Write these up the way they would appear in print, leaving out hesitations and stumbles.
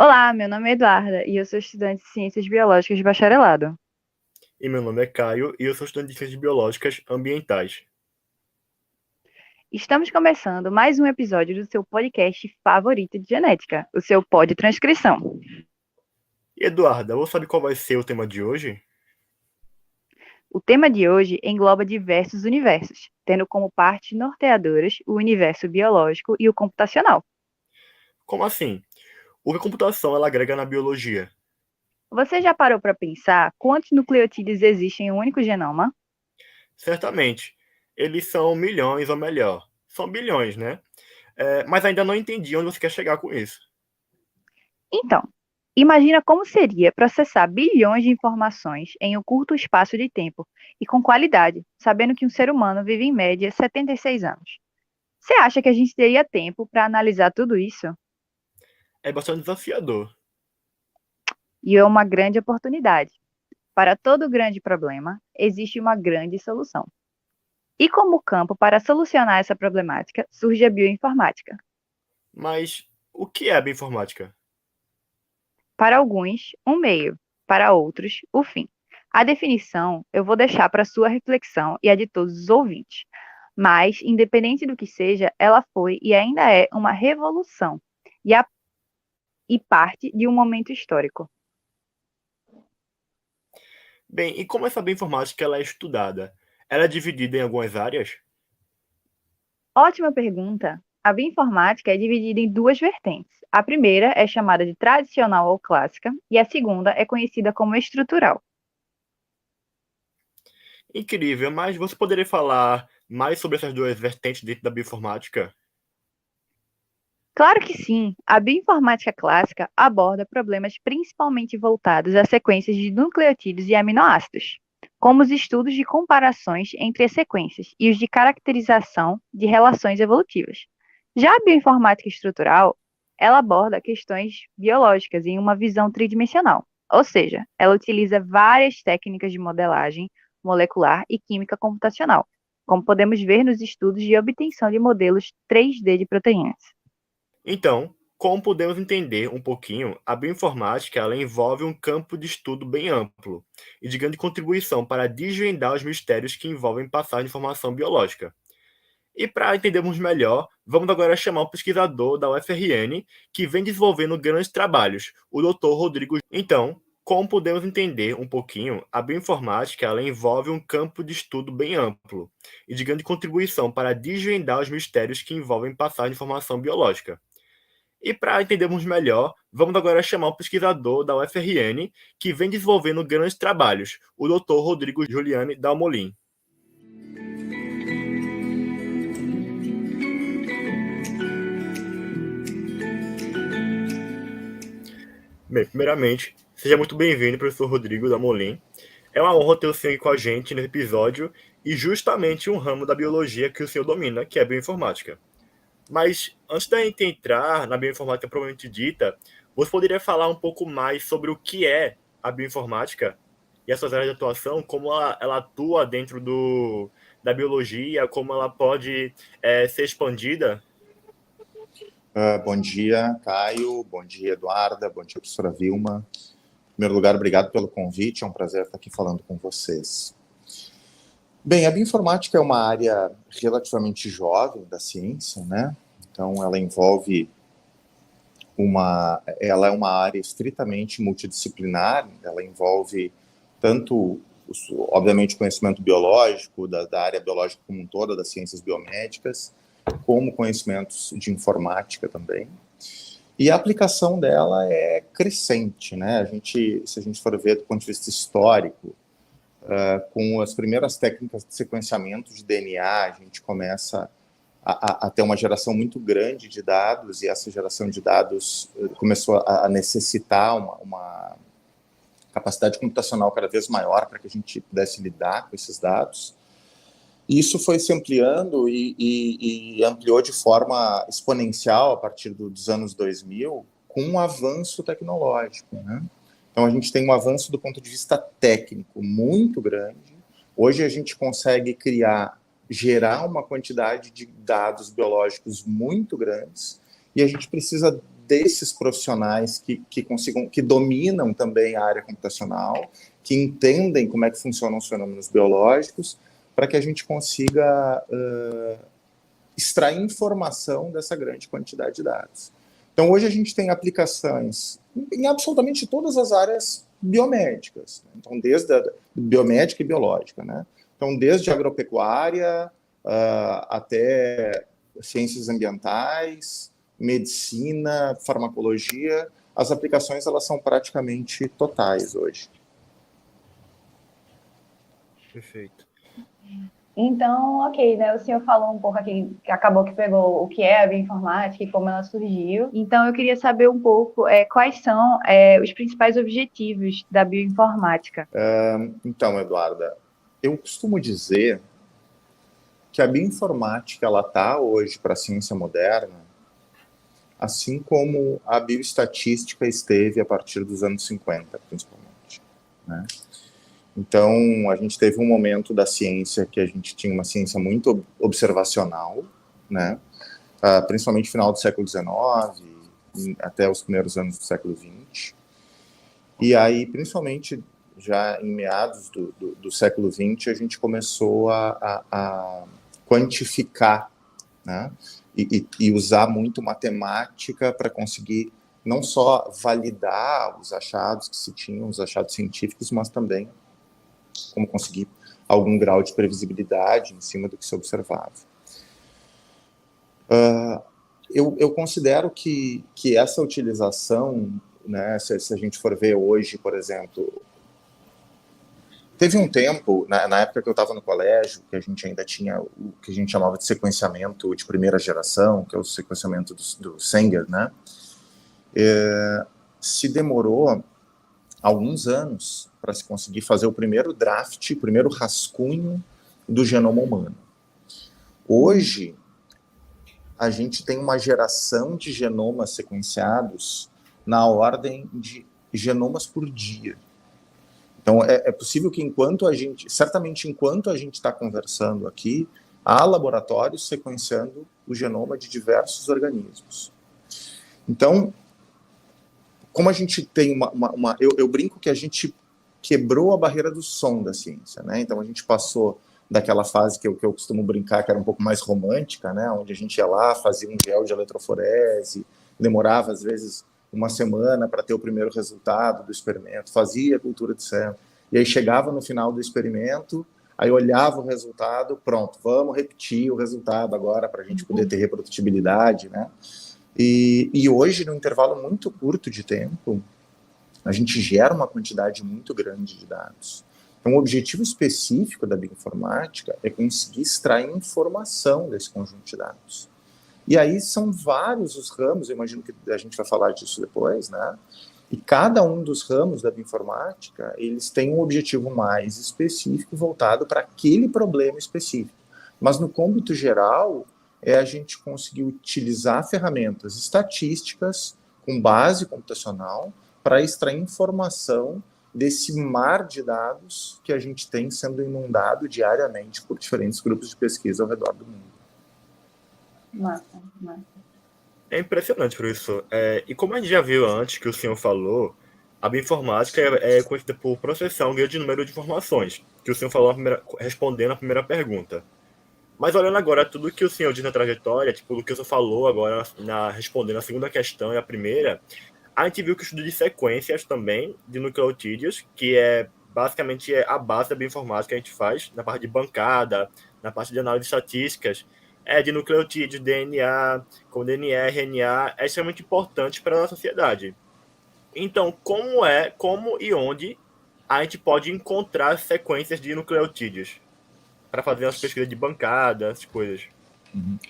Olá, meu nome é Eduarda e eu sou estudante de Ciências Biológicas de bacharelado. E meu nome é Caio e eu sou estudante de Ciências Biológicas Ambientais. Estamos começando mais um episódio do seu podcast favorito de genética, o seu Pod Transcrição. E Eduarda, você sabe qual vai ser o tema de hoje? O tema de hoje engloba diversos universos, tendo como partes norteadoras o universo biológico e o computacional. Como assim? O que a computação ela agrega na biologia? Você já parou para pensar quantos nucleotídeos existem em um único genoma? Certamente, eles são milhões ou melhor, são bilhões, né? Mas ainda não entendi onde você quer chegar com isso. Então, imagina como seria processar bilhões de informações em um curto espaço de tempo e com qualidade, sabendo que um ser humano vive em média 76 anos. Você acha que a gente teria tempo para analisar tudo isso? É bastante desafiador. E é uma grande oportunidade. Para todo grande problema, existe uma grande solução. E como campo para solucionar essa problemática, surge a bioinformática. Mas o que é a bioinformática? Para alguns, um meio, para outros, o fim. A definição eu vou deixar para sua reflexão e a de todos os ouvintes. Mas, independente do que seja, ela foi e ainda é uma revolução e, e parte de um momento histórico. Bem, e como essa bioinformática ela é estudada? Ela é dividida em algumas áreas? Ótima pergunta. A bioinformática é dividida em duas vertentes. A primeira é chamada de tradicional ou clássica, e a segunda é conhecida como estrutural. Incrível, mas você poderia falar mais sobre essas duas vertentes dentro da bioinformática? Claro que sim, a bioinformática clássica aborda problemas principalmente voltados a sequências de nucleotídeos e aminoácidos, como os estudos de comparações entre as sequências e os de caracterização de relações evolutivas. Já a bioinformática estrutural, ela aborda questões biológicas em uma visão tridimensional, ou seja, ela utiliza várias técnicas de modelagem molecular e química computacional, como podemos ver nos estudos de obtenção de modelos 3D de proteínas. Então, como podemos entender um pouquinho, a bioinformática ela envolve um campo de estudo bem amplo e de grande contribuição para desvendar os mistérios que envolvem passagem de informação biológica. E para entendermos melhor, vamos agora chamar um pesquisador da UFRN que vem desenvolvendo grandes trabalhos, o Dr. Rodrigo. Então, como podemos entender um pouquinho, a bioinformática ela envolve um campo de estudo bem amplo e de grande contribuição para desvendar os mistérios que envolvem passagem de informação biológica. E para entendermos melhor, vamos agora chamar um pesquisador da UFRN que vem desenvolvendo grandes trabalhos, o Dr. Rodrigo Giuliani Dalmolin. Bem, primeiramente, seja muito bem-vindo, professor Rodrigo Dalmolin. É uma honra ter o senhor aqui com a gente nesse episódio e justamente um ramo da biologia que o senhor domina, que é a bioinformática. Mas antes da gente entrar na bioinformática propriamente dita, você poderia falar um pouco mais sobre o que é a bioinformática e as suas áreas de atuação, como ela atua dentro da biologia, como ela pode ser expandida? Bom dia, Caio. Bom dia, Eduarda. Bom dia, professora Vilma. Em primeiro lugar, obrigado pelo convite. É um prazer estar aqui falando com vocês. Bem, a bioinformática é uma área relativamente jovem da ciência, né? Então, ela é uma área estritamente multidisciplinar. Ela envolve tanto, obviamente, o conhecimento biológico da área biológica como um todo, das ciências biomédicas, como conhecimentos de informática também. E a aplicação dela é crescente, né? Se a gente for ver do ponto de vista histórico, com as primeiras técnicas de sequenciamento de DNA, a gente começa a ter uma geração muito grande de dados, e essa geração de dados começou a necessitar uma capacidade computacional cada vez maior para que a gente pudesse lidar com esses dados. E isso foi se ampliando e ampliou de forma exponencial a partir dos anos 2000, com um avanço tecnológico, né? Então, a gente tem um avanço do ponto de vista técnico muito grande. Hoje, a gente consegue gerar uma quantidade de dados biológicos muito grandes, e a gente precisa desses profissionais que dominam também a área computacional, que entendem como é que funcionam os fenômenos biológicos, para que a gente consiga extrair informação dessa grande quantidade de dados. Então, hoje a gente tem aplicações em absolutamente todas as áreas biomédicas, né? Então, desde a biomédica e biológica, né? Então, desde agropecuária até ciências ambientais, medicina, farmacologia, as aplicações elas são praticamente totais hoje. Perfeito. Então, ok, né? O senhor falou um pouco aqui, que acabou que pegou o que é a bioinformática e como ela surgiu. Então, eu queria saber um pouco quais são os principais objetivos da bioinformática. Então, Eduarda, eu costumo dizer que a bioinformática ela está hoje para a ciência moderna, assim como a bioestatística esteve a partir dos anos 50, principalmente, né? Então, a gente teve um momento da ciência que a gente tinha uma ciência muito observacional, né? Principalmente no final do século XIX, até os primeiros anos do século XX. E aí, principalmente já em meados do século XX, a gente começou a quantificar, né? E usar muito matemática para conseguir não só validar os achados que se tinham, os achados científicos, mas também como conseguir algum grau de previsibilidade em cima do que se observava. Eu considero que essa utilização, né, se a gente for ver hoje, por exemplo, teve um tempo, na época que eu estava no colégio, que a gente ainda tinha o que a gente chamava de sequenciamento de primeira geração, que é o sequenciamento do Sanger, né? Se demorou alguns anos para se conseguir fazer o primeiro draft, o primeiro rascunho do genoma humano. Hoje, a gente tem uma geração de genomas sequenciados na ordem de genomas por dia. Então, é possível que certamente enquanto a gente está conversando aqui, há laboratórios sequenciando o genoma de diversos organismos. Então, como a gente tem eu brinco que a gente quebrou a barreira do som da ciência, né? Então a gente passou daquela fase que eu costumo brincar, que era um pouco mais romântica, né? Onde a gente ia lá, fazia um gel de eletroforese, demorava às vezes uma semana para ter o primeiro resultado do experimento, fazia a cultura de célula, e aí chegava no final do experimento, aí olhava o resultado, pronto, vamos repetir o resultado agora para a gente poder ter reprodutibilidade, né? E hoje, num intervalo muito curto de tempo, a gente gera uma quantidade muito grande de dados. Então, o objetivo específico da bioinformática é conseguir extrair informação desse conjunto de dados. E aí são vários os ramos, eu imagino que a gente vai falar disso depois, né? E cada um dos ramos da bioinformática, eles têm um objetivo mais específico voltado para aquele problema específico. Mas no cômbito geral, a gente conseguir utilizar ferramentas estatísticas com base computacional para extrair informação desse mar de dados que a gente tem sendo inundado diariamente por diferentes grupos de pesquisa ao redor do mundo. Massa. É impressionante, professor. E como a gente já viu antes que o senhor falou, a bioinformática é conhecida por processar um grande número de informações, que o senhor falou respondendo a primeira pergunta. Mas olhando agora tudo que o senhor diz na trajetória, tipo, o que o senhor falou agora, respondendo a segunda questão e a primeira, a gente viu que o estudo de sequências também, de nucleotídeos, que basicamente a base da bioinformática que a gente faz, na parte de bancada, na parte de análise de estatísticas, de nucleotídeos, DNA, como DNA, RNA, é extremamente importante para a nossa sociedade. Então, como e onde a gente pode encontrar sequências de nucleotídeos para fazer umas pesquisas de bancada, essas coisas?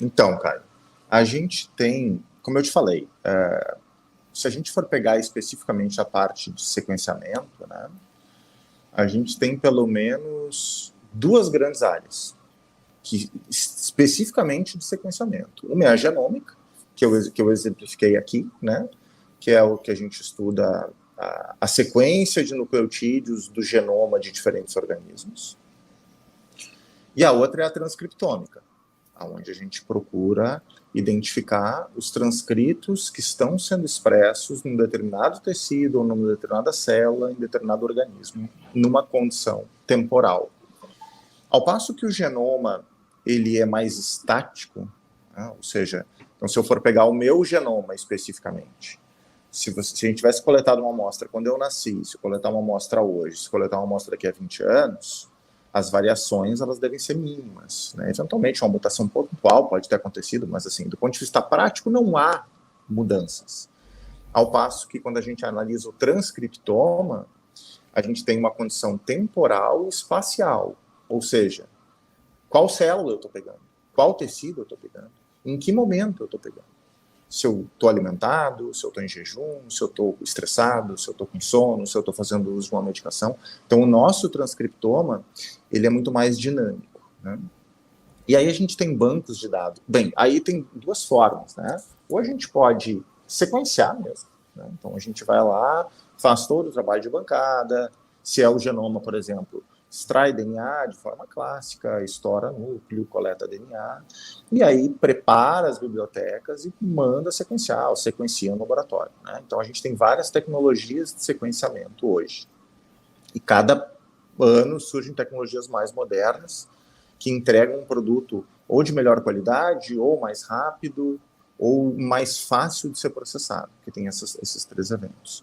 Então, Caio, a gente tem, como eu te falei, se a gente for pegar especificamente a parte de sequenciamento, né, a gente tem pelo menos duas grandes áreas, especificamente de sequenciamento. Uma é a genômica, que eu exemplifiquei aqui, né, que é o que a gente estuda a sequência de nucleotídeos do genoma de diferentes organismos. E a outra é a transcriptômica. onde a gente procura identificar os transcritos que estão sendo expressos num determinado tecido ou numa determinada célula, em determinado organismo, numa condição temporal. Ao passo que o genoma ele é mais estático, né? Ou seja, então, se eu for pegar o meu genoma especificamente, se a gente tivesse coletado uma amostra quando eu nasci, se eu coletar uma amostra hoje, se eu coletar uma amostra daqui a 20 anos, as variações elas devem ser mínimas, né? Eventualmente, uma mutação pontual pode ter acontecido, mas, assim, do ponto de vista prático, não há mudanças. Ao passo que, quando a gente analisa o transcriptoma, a gente tem uma condição temporal e espacial, ou seja, qual célula eu estou pegando, qual tecido eu estou pegando, em que momento eu estou pegando. Se eu estou alimentado, se eu estou em jejum, se eu estou estressado, se eu estou com sono, se eu estou fazendo uso de uma medicação. Então, o nosso transcriptoma, ele é muito mais dinâmico, né? E aí a gente tem bancos de dados. Bem, aí tem duas formas, né? Ou a gente pode sequenciar mesmo, né? Então, a gente vai lá, faz todo o trabalho de bancada. Se é o genoma, por exemplo, extrai DNA de forma clássica, estoura núcleo, coleta DNA, e aí prepara as bibliotecas e manda sequenciar, ou sequencia no laboratório, né? Então a gente tem várias tecnologias de sequenciamento hoje. E cada ano surgem tecnologias mais modernas que entregam um produto ou de melhor qualidade, ou mais rápido, ou mais fácil de ser processado, que tem esses três eventos.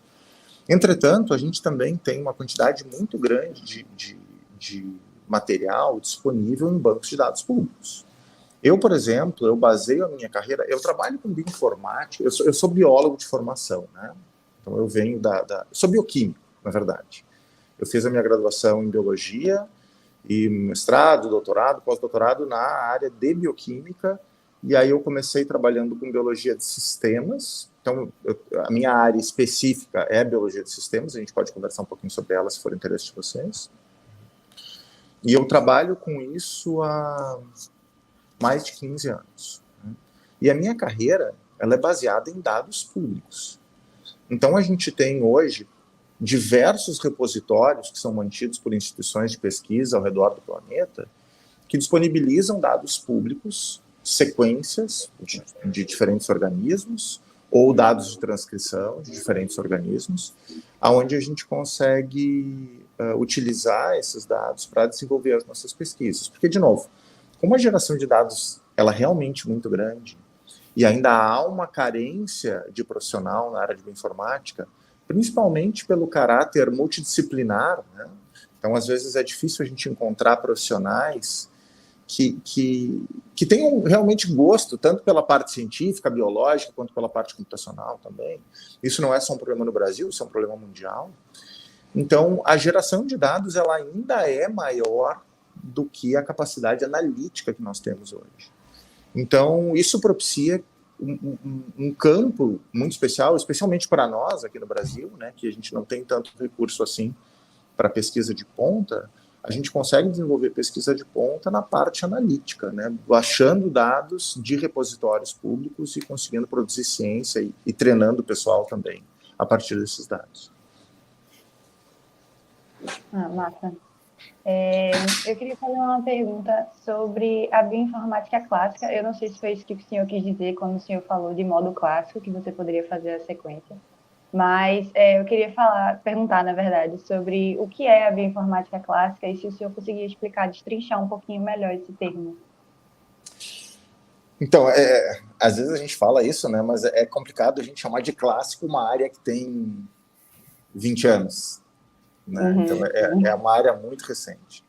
Entretanto, a gente também tem uma quantidade muito grande de material disponível em bancos de dados públicos. Eu, por exemplo, eu baseio a minha carreira, eu trabalho com bioinformática, eu sou biólogo de formação, né? Então eu venho eu sou bioquímico, na verdade. Eu fiz a minha graduação em biologia e mestrado, doutorado, pós-doutorado na área de bioquímica, e aí eu comecei trabalhando com biologia de sistemas. Então, a minha área específica é biologia de sistemas, a gente pode conversar um pouquinho sobre ela, se for interesse de vocês. E eu trabalho com isso há mais de 15 anos. E a minha carreira, ela é baseada em dados públicos. Então, a gente tem hoje diversos repositórios que são mantidos por instituições de pesquisa ao redor do planeta que disponibilizam dados públicos, sequências de diferentes organismos ou dados de transcrição de diferentes organismos, onde a gente consegue utilizar esses dados para desenvolver as nossas pesquisas. Porque, de novo, como a geração de dados ela é realmente muito grande e ainda há uma carência de profissional na área de bioinformática, principalmente pelo caráter multidisciplinar, né? Então, às vezes, é difícil a gente encontrar profissionais que tenham realmente gosto, tanto pela parte científica, biológica, quanto pela parte computacional também. Isso não é só um problema no Brasil, isso é um problema mundial. Então, a geração de dados ela ainda é maior do que a capacidade analítica que nós temos hoje. Então, isso propicia um campo muito especial, especialmente para nós aqui no Brasil, né, que a gente não tem tanto recurso assim para pesquisa de ponta. A gente consegue desenvolver pesquisa de ponta na parte analítica, né, achando dados de repositórios públicos e conseguindo produzir ciência e treinando o pessoal também a partir desses dados. Massa. Eu queria fazer uma pergunta sobre a bioinformática clássica. Eu não sei se foi isso que o senhor quis dizer quando o senhor falou de modo clássico, que você poderia fazer a sequência. Mas eu queria perguntar, na verdade, sobre o que é a bioinformática clássica e se o senhor conseguia explicar, destrinchar um pouquinho melhor esse termo. Então, às vezes a gente fala isso, né, mas é complicado a gente chamar de clássico uma área que tem 20 anos. Né? Uhum. Então, é uma área muito recente.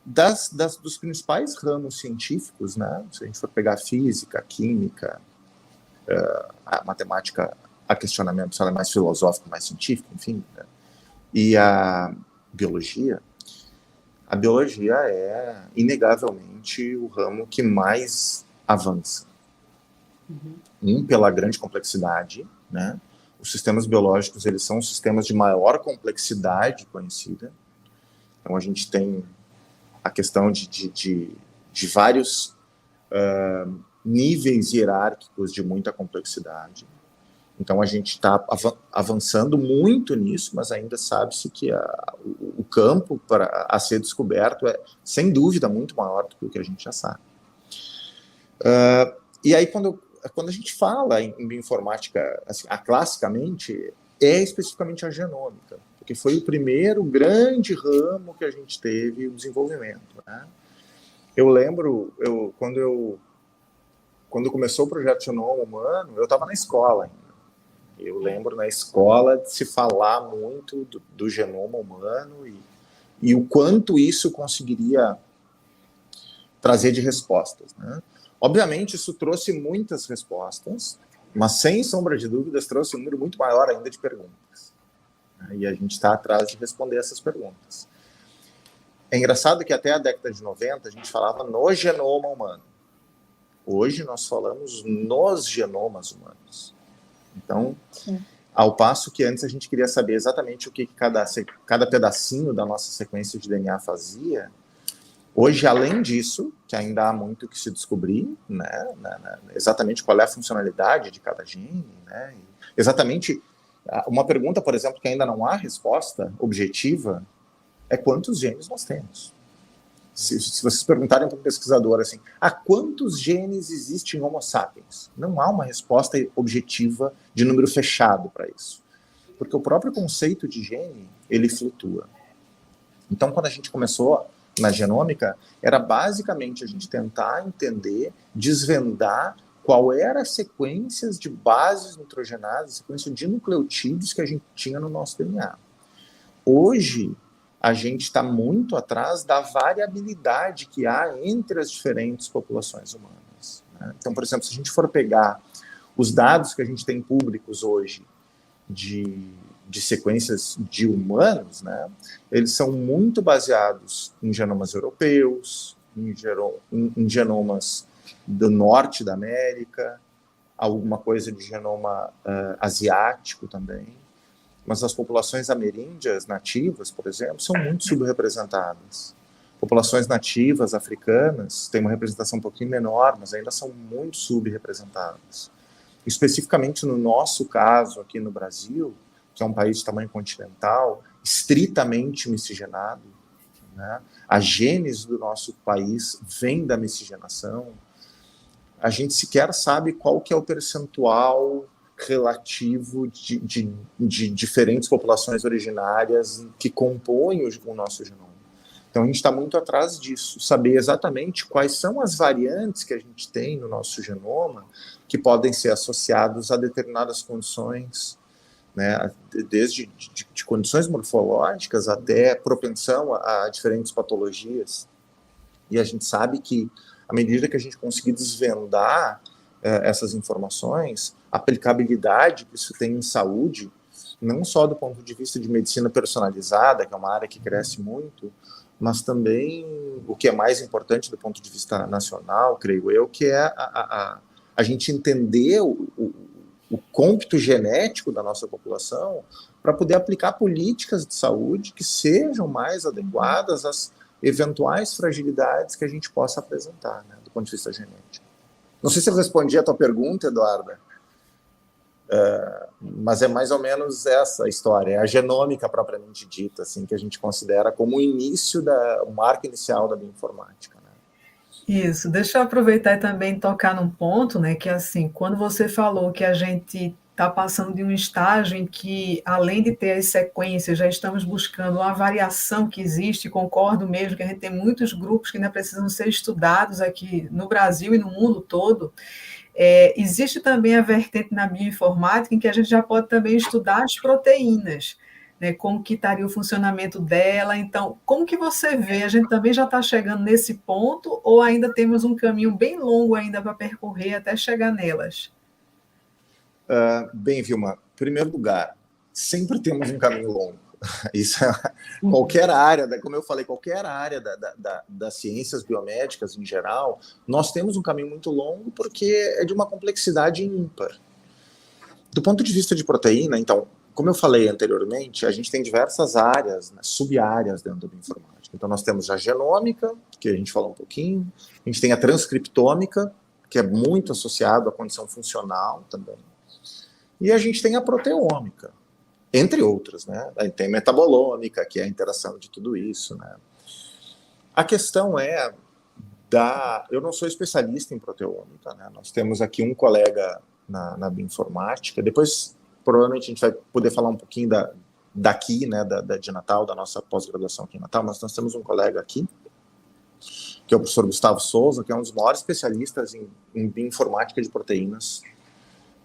Dos principais ramos científicos, né? Se a gente for pegar física, química, a matemática, a questionamento, se ela é mais filosófico, mais científico, enfim, né? E a biologia é inegavelmente o ramo que mais avança. Uhum. Pela grande complexidade, né? Os sistemas biológicos, eles são sistemas de maior complexidade conhecida. Então, a gente tem a questão de vários níveis hierárquicos de muita complexidade. Então, a gente está avançando muito nisso, mas ainda sabe-se que o campo a ser descoberto é, sem dúvida, muito maior do que o que a gente já sabe. E aí, quando a gente fala em bioinformática, assim, classicamente, é especificamente a genômica, porque foi o primeiro grande ramo que a gente teve o desenvolvimento, né? Eu lembro, quando começou o projeto Genoma Humano, eu estava na escola ainda. Eu lembro na escola de se falar muito do genoma humano e o quanto isso conseguiria trazer de respostas, né? Obviamente, isso trouxe muitas respostas, mas, sem sombra de dúvidas, trouxe um número muito maior ainda de perguntas. E a gente está atrás de responder essas perguntas. É engraçado que até a década de 90 a gente falava no genoma humano. Hoje nós falamos nos genomas humanos. Então, ao passo que antes a gente queria saber exatamente o que cada pedacinho da nossa sequência de DNA fazia, hoje, além disso, que ainda há muito que se descobrir, né, exatamente qual é a funcionalidade de cada gene, né, exatamente uma pergunta, por exemplo, que ainda não há resposta objetiva, é quantos genes nós temos. Se vocês perguntarem para um pesquisador assim, quantos genes existem em Homo sapiens? Não há uma resposta objetiva de número fechado para isso. Porque o próprio conceito de gene, ele flutua. Então, quando a gente começou na genômica, era basicamente a gente tentar entender, desvendar qual era as sequências de bases nitrogenadas, sequência de nucleotídeos que a gente tinha no nosso DNA. Hoje, a gente está muito atrás da variabilidade que há entre as diferentes populações humanas, né? Então, por exemplo, se a gente for pegar os dados que a gente tem públicos hoje de sequências de humanos, né, eles são muito baseados em genomas europeus, em genomas do norte da América, alguma coisa de genoma asiático também. Mas as populações ameríndias nativas, por exemplo, são muito subrepresentadas. Populações nativas africanas têm uma representação um pouquinho menor, mas ainda são muito subrepresentadas. Especificamente no nosso caso, aqui no Brasil, que é um país de tamanho continental, estritamente miscigenado, né? A gênese do nosso país vem da miscigenação. A gente sequer sabe qual que é o percentual relativo de diferentes populações originárias que compõem o nosso genoma. Então, a gente está muito atrás disso, saber exatamente quais são as variantes que a gente tem no nosso genoma que podem ser associados a determinadas condições, né, desde de condições morfológicas até propensão a diferentes patologias. E a gente sabe que, à medida que a gente conseguir desvendar essas informações, a aplicabilidade que isso tem em saúde, não só do ponto de vista de medicina personalizada, que é uma área que cresce muito, mas também o que é mais importante do ponto de vista nacional, creio eu, que é a gente entender o cômputo genético da nossa população para poder aplicar políticas de saúde que sejam mais adequadas às eventuais fragilidades que a gente possa apresentar, né, do ponto de vista genético. Não sei se eu respondi a tua pergunta, Eduarda, mas é mais ou menos essa a história, é a genômica propriamente dita, assim, que a gente considera como o início, o marco inicial da bioinformática, né? Isso, deixa eu aproveitar e também tocar num ponto, né, que assim, quando você falou que a gente está passando de um estágio em que, além de ter as sequências, já estamos buscando uma variação que existe, concordo mesmo que a gente tem muitos grupos que ainda precisam ser estudados aqui no Brasil e no mundo todo. Existe também a vertente na bioinformática em que a gente já pode também estudar as proteínas, né, como que estaria o funcionamento dela. Então, como que você vê? A gente também já está chegando nesse ponto ou ainda temos um caminho bem longo ainda para percorrer até chegar nelas? Bem, Vilma, em primeiro lugar, sempre temos um caminho longo. Isso é qualquer área, como eu falei, qualquer área das ciências biomédicas em geral, nós temos um caminho muito longo porque é de uma complexidade ímpar. Do ponto de vista de proteína, então, como eu falei anteriormente, a gente tem diversas áreas, né, sub-áreas dentro da bioinformática. Então, nós temos a genômica, que a gente falou um pouquinho, a gente tem a transcriptômica, que é muito associado à condição funcional também, e a gente tem a proteômica, entre outras, né? Aí tem metabolômica, que é a interação de tudo isso, né? A questão é, Eu não sou especialista em proteômica, né? Nós temos aqui um colega na bioinformática. Depois, provavelmente, a gente vai poder falar um pouquinho daqui, né, de Natal, da nossa pós-graduação aqui em Natal, mas nós temos um colega aqui, que é o professor Gustavo Souza, que é um dos maiores especialistas em bioinformática de proteínas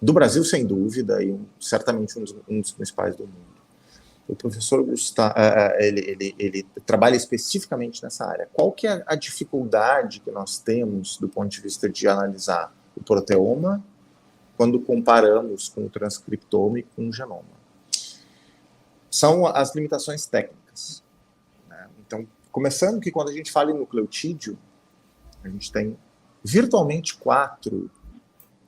do Brasil, sem dúvida, e certamente um dos principais do mundo. O professor Gustavo, ele trabalha especificamente nessa área. Qual que é a dificuldade que nós temos do ponto de vista de analisar o proteoma quando comparamos com o transcriptoma e com o genoma? São as limitações técnicas, né? Então, começando que quando a gente fala em nucleotídeo, a gente tem virtualmente 4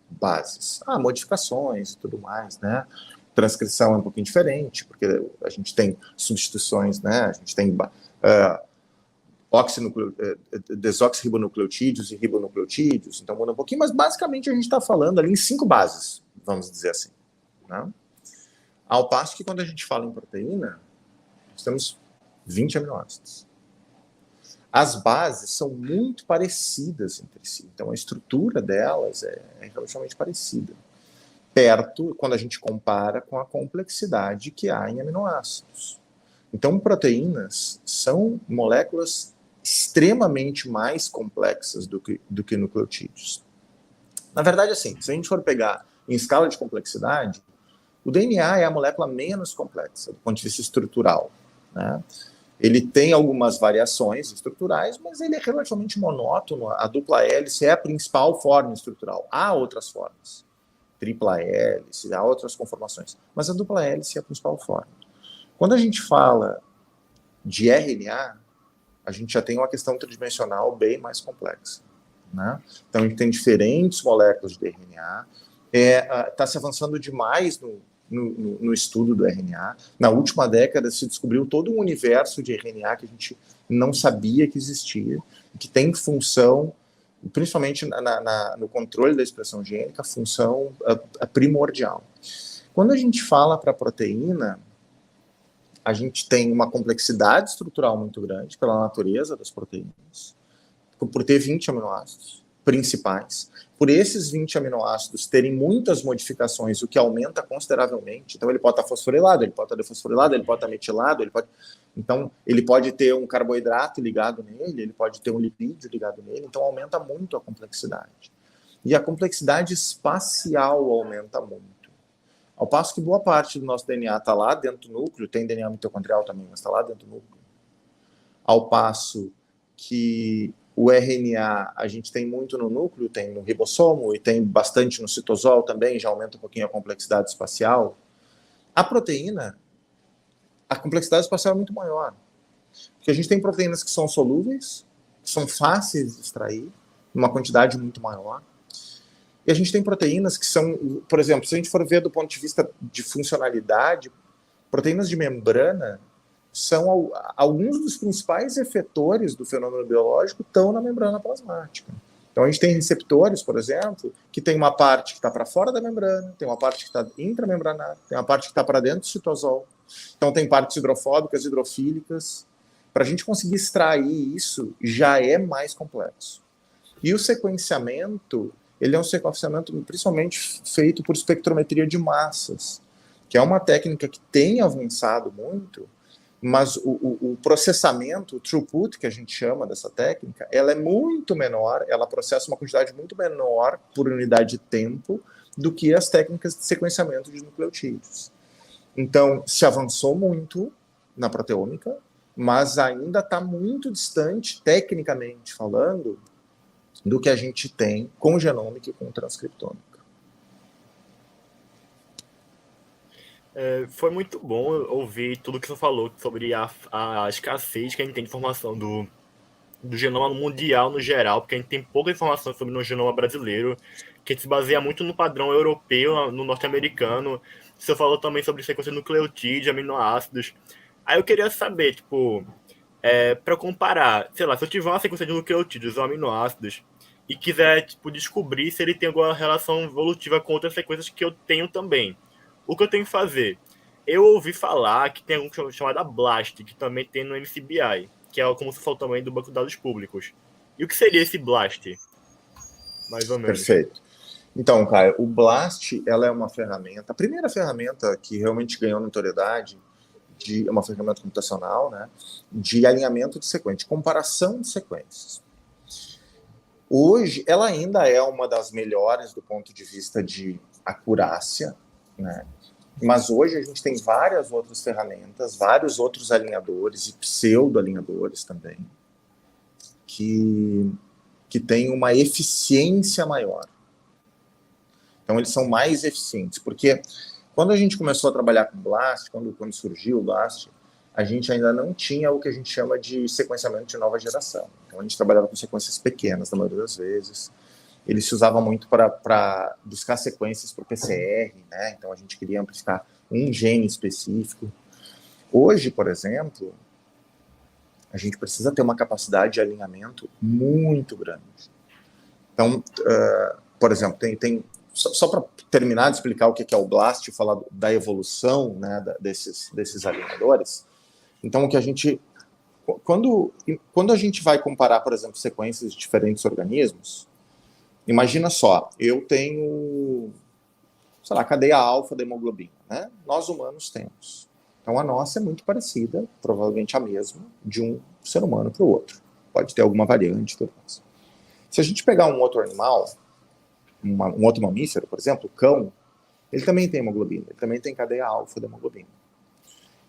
bases. Modificações e tudo mais, né? Transcrição é um pouquinho diferente, porque a gente tem substituições, né? A gente tem desoxirribonucleotídeos e ribonucleotídeos, então muda um pouquinho, mas basicamente a gente está falando ali em 5 bases, vamos dizer assim, né? Ao passo que quando a gente fala em proteína, nós temos 20 aminoácidos. As bases são muito parecidas entre si, então a estrutura delas é relativamente parecida. Perto, quando a gente compara com a complexidade que há em aminoácidos. Então, proteínas são moléculas extremamente mais complexas do que nucleotídeos. Na verdade, assim, se a gente for pegar em escala de complexidade, o DNA é a molécula menos complexa do ponto de vista estrutural, né? Ele tem algumas variações estruturais, mas ele é relativamente monótono. A dupla hélice é a principal forma estrutural. Há outras formas. Tripla hélice, há outras conformações. Mas a dupla hélice é a principal forma. Quando a gente fala de RNA, a gente já tem uma questão tridimensional bem mais complexa, né? Então, a gente tem diferentes moléculas de RNA. Está se avançando demais no estudo do RNA. Na última década se descobriu todo um universo de RNA que a gente não sabia que existia, que tem função, principalmente no controle da expressão gênica, função primordial. Quando a gente fala para proteína, a gente tem uma complexidade estrutural muito grande pela natureza das proteínas, por ter 20 aminoácidos principais, por esses 20 aminoácidos terem muitas modificações, o que aumenta consideravelmente. Então ele pode estar fosforilado, ele pode estar defosforilado, ele pode estar metilado, então ele pode ter um carboidrato ligado nele, ele pode ter um lipídio ligado nele, então aumenta muito a complexidade. E a complexidade espacial aumenta muito. Ao passo que boa parte do nosso DNA está lá dentro do núcleo, tem DNA mitocondrial também, mas está lá dentro do núcleo. Ao passo que o RNA a gente tem muito no núcleo, tem no ribossomo e tem bastante no citosol também, já aumenta um pouquinho a complexidade espacial. A proteína, a complexidade espacial é muito maior. Porque a gente tem proteínas que são solúveis, que são fáceis de extrair, uma quantidade muito maior. E a gente tem proteínas que são, por exemplo, se a gente for ver do ponto de vista de funcionalidade, proteínas de membrana são alguns dos principais efetores do fenômeno biológico estão na membrana plasmática. Então a gente tem receptores, por exemplo, que tem uma parte que está para fora da membrana, tem uma parte que está intramembranar, tem uma parte que está para dentro do citosol. Então tem partes hidrofóbicas, hidrofílicas. Para a gente conseguir extrair isso, já é mais complexo. E o sequenciamento, ele é um sequenciamento principalmente feito por espectrometria de massas, que é uma técnica que tem avançado muito, mas o processamento, o throughput, que a gente chama dessa técnica, ela é muito menor, ela processa uma quantidade muito menor por unidade de tempo do que as técnicas de sequenciamento de nucleotídeos. Então, se avançou muito na proteômica, mas ainda está muito distante, tecnicamente falando, do que a gente tem com genômica e com transcriptômica. Foi muito bom ouvir tudo que você falou sobre a escassez que a gente tem de informação do genoma mundial no geral, porque a gente tem pouca informação sobre o genoma brasileiro, que se baseia muito no padrão europeu, no norte-americano. Você falou também sobre sequência de nucleotídeos, aminoácidos. Aí eu queria saber, tipo, para comparar, sei lá, se eu tiver uma sequência de nucleotídeos ou aminoácidos e quiser, tipo, descobrir se ele tem alguma relação evolutiva com outras sequências que eu tenho também, o que eu tenho que fazer? Eu ouvi falar que tem algo chamado BLAST, que também tem no NCBI, que é como você falou também do banco de dados públicos. E o que seria esse BLAST? Mais ou menos. Perfeito. Então, Caio, o BLAST, ela é uma ferramenta, a primeira ferramenta que realmente ganhou notoriedade, é uma ferramenta computacional, né, de alinhamento de sequências, de comparação de sequências. Hoje, ela ainda é uma das melhores do ponto de vista de acurácia, né, mas hoje a gente tem várias outras ferramentas, vários outros alinhadores e pseudo-alinhadores também, que têm uma eficiência maior. Então, eles são mais eficientes, porque quando a gente começou a trabalhar com BLAST, quando surgiu o BLAST, a gente ainda não tinha o que a gente chama de sequenciamento de nova geração. Então, a gente trabalhava com sequências pequenas, na maioria das vezes. Ele se usava muito para buscar sequências para o PCR, né? Então, a gente queria amplificar um gene específico. Hoje, por exemplo, a gente precisa ter uma capacidade de alinhamento muito grande. Então, por exemplo, só para terminar de explicar o que é o BLAST e falar da evolução, né, desses alinhadores. Então, o que a gente... Quando a gente vai comparar, por exemplo, sequências de diferentes organismos, imagina só, eu tenho, sei lá, a cadeia alfa da hemoglobina, né? Nós humanos temos. Então, a nossa é muito parecida, provavelmente a mesma, de um ser humano para o outro. Pode ter alguma variante e tudo mais. Se a gente pegar um outro animal, um outro mamífero, por exemplo, o cão, ele também tem hemoglobina, ele também tem cadeia alfa da hemoglobina.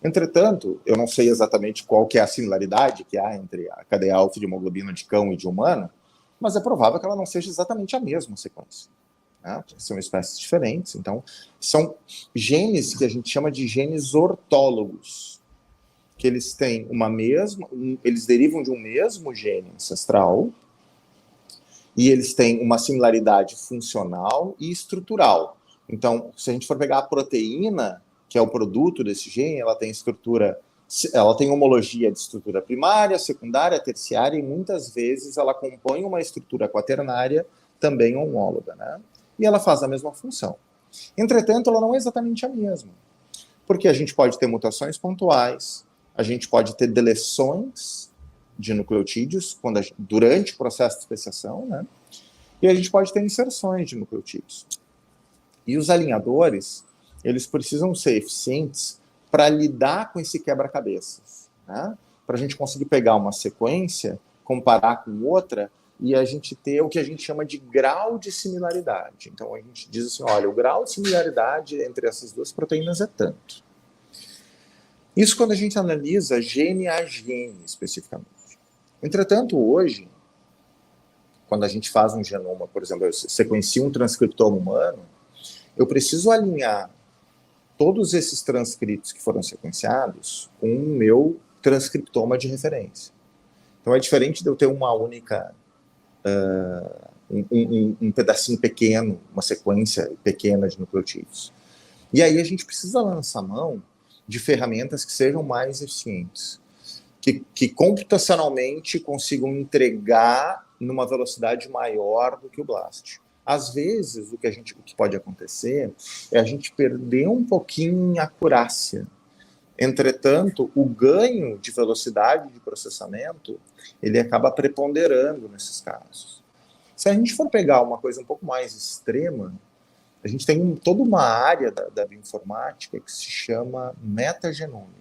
Entretanto, eu não sei exatamente qual que é a similaridade que há entre a cadeia alfa de hemoglobina de cão e de humano, mas é provável que ela não seja exatamente a mesma sequência, né? São espécies diferentes, então são genes que a gente chama de genes ortólogos, que eles têm eles derivam de um mesmo gene ancestral, e eles têm uma similaridade funcional e estrutural. Então, se a gente for pegar a proteína, que é o produto desse gene, ela tem homologia de estrutura primária, secundária, terciária, e muitas vezes ela compõe uma estrutura quaternária também homóloga, né? E ela faz a mesma função. Entretanto, ela não é exatamente a mesma, porque a gente pode ter mutações pontuais, a gente pode ter deleções de nucleotídeos durante o processo de especiação, né? E a gente pode ter inserções de nucleotídeos. E os alinhadores, eles precisam ser eficientes para lidar com esse quebra-cabeças, né? Para a gente conseguir pegar uma sequência, comparar com outra, e a gente ter o que a gente chama de grau de similaridade. Então, a gente diz assim, olha, o grau de similaridade entre essas duas proteínas é tanto. Isso quando a gente analisa gene a gene, especificamente. Entretanto, hoje, quando a gente faz um genoma, por exemplo, eu sequencio um transcriptoma humano, eu preciso alinhar todos esses transcritos que foram sequenciados com o meu transcriptoma de referência. Então, é diferente de eu ter uma única, um pedacinho pequeno, uma sequência pequena de nucleotídeos. E aí a gente precisa lançar mão de ferramentas que sejam mais eficientes, que computacionalmente consigam entregar numa velocidade maior do que o BLAST. Às vezes, o que pode acontecer é a gente perder um pouquinho em acurácia. Entretanto, o ganho de velocidade de processamento, ele acaba preponderando nesses casos. Se a gente for pegar uma coisa um pouco mais extrema, a gente tem toda uma área da bioinformática que se chama metagenômica.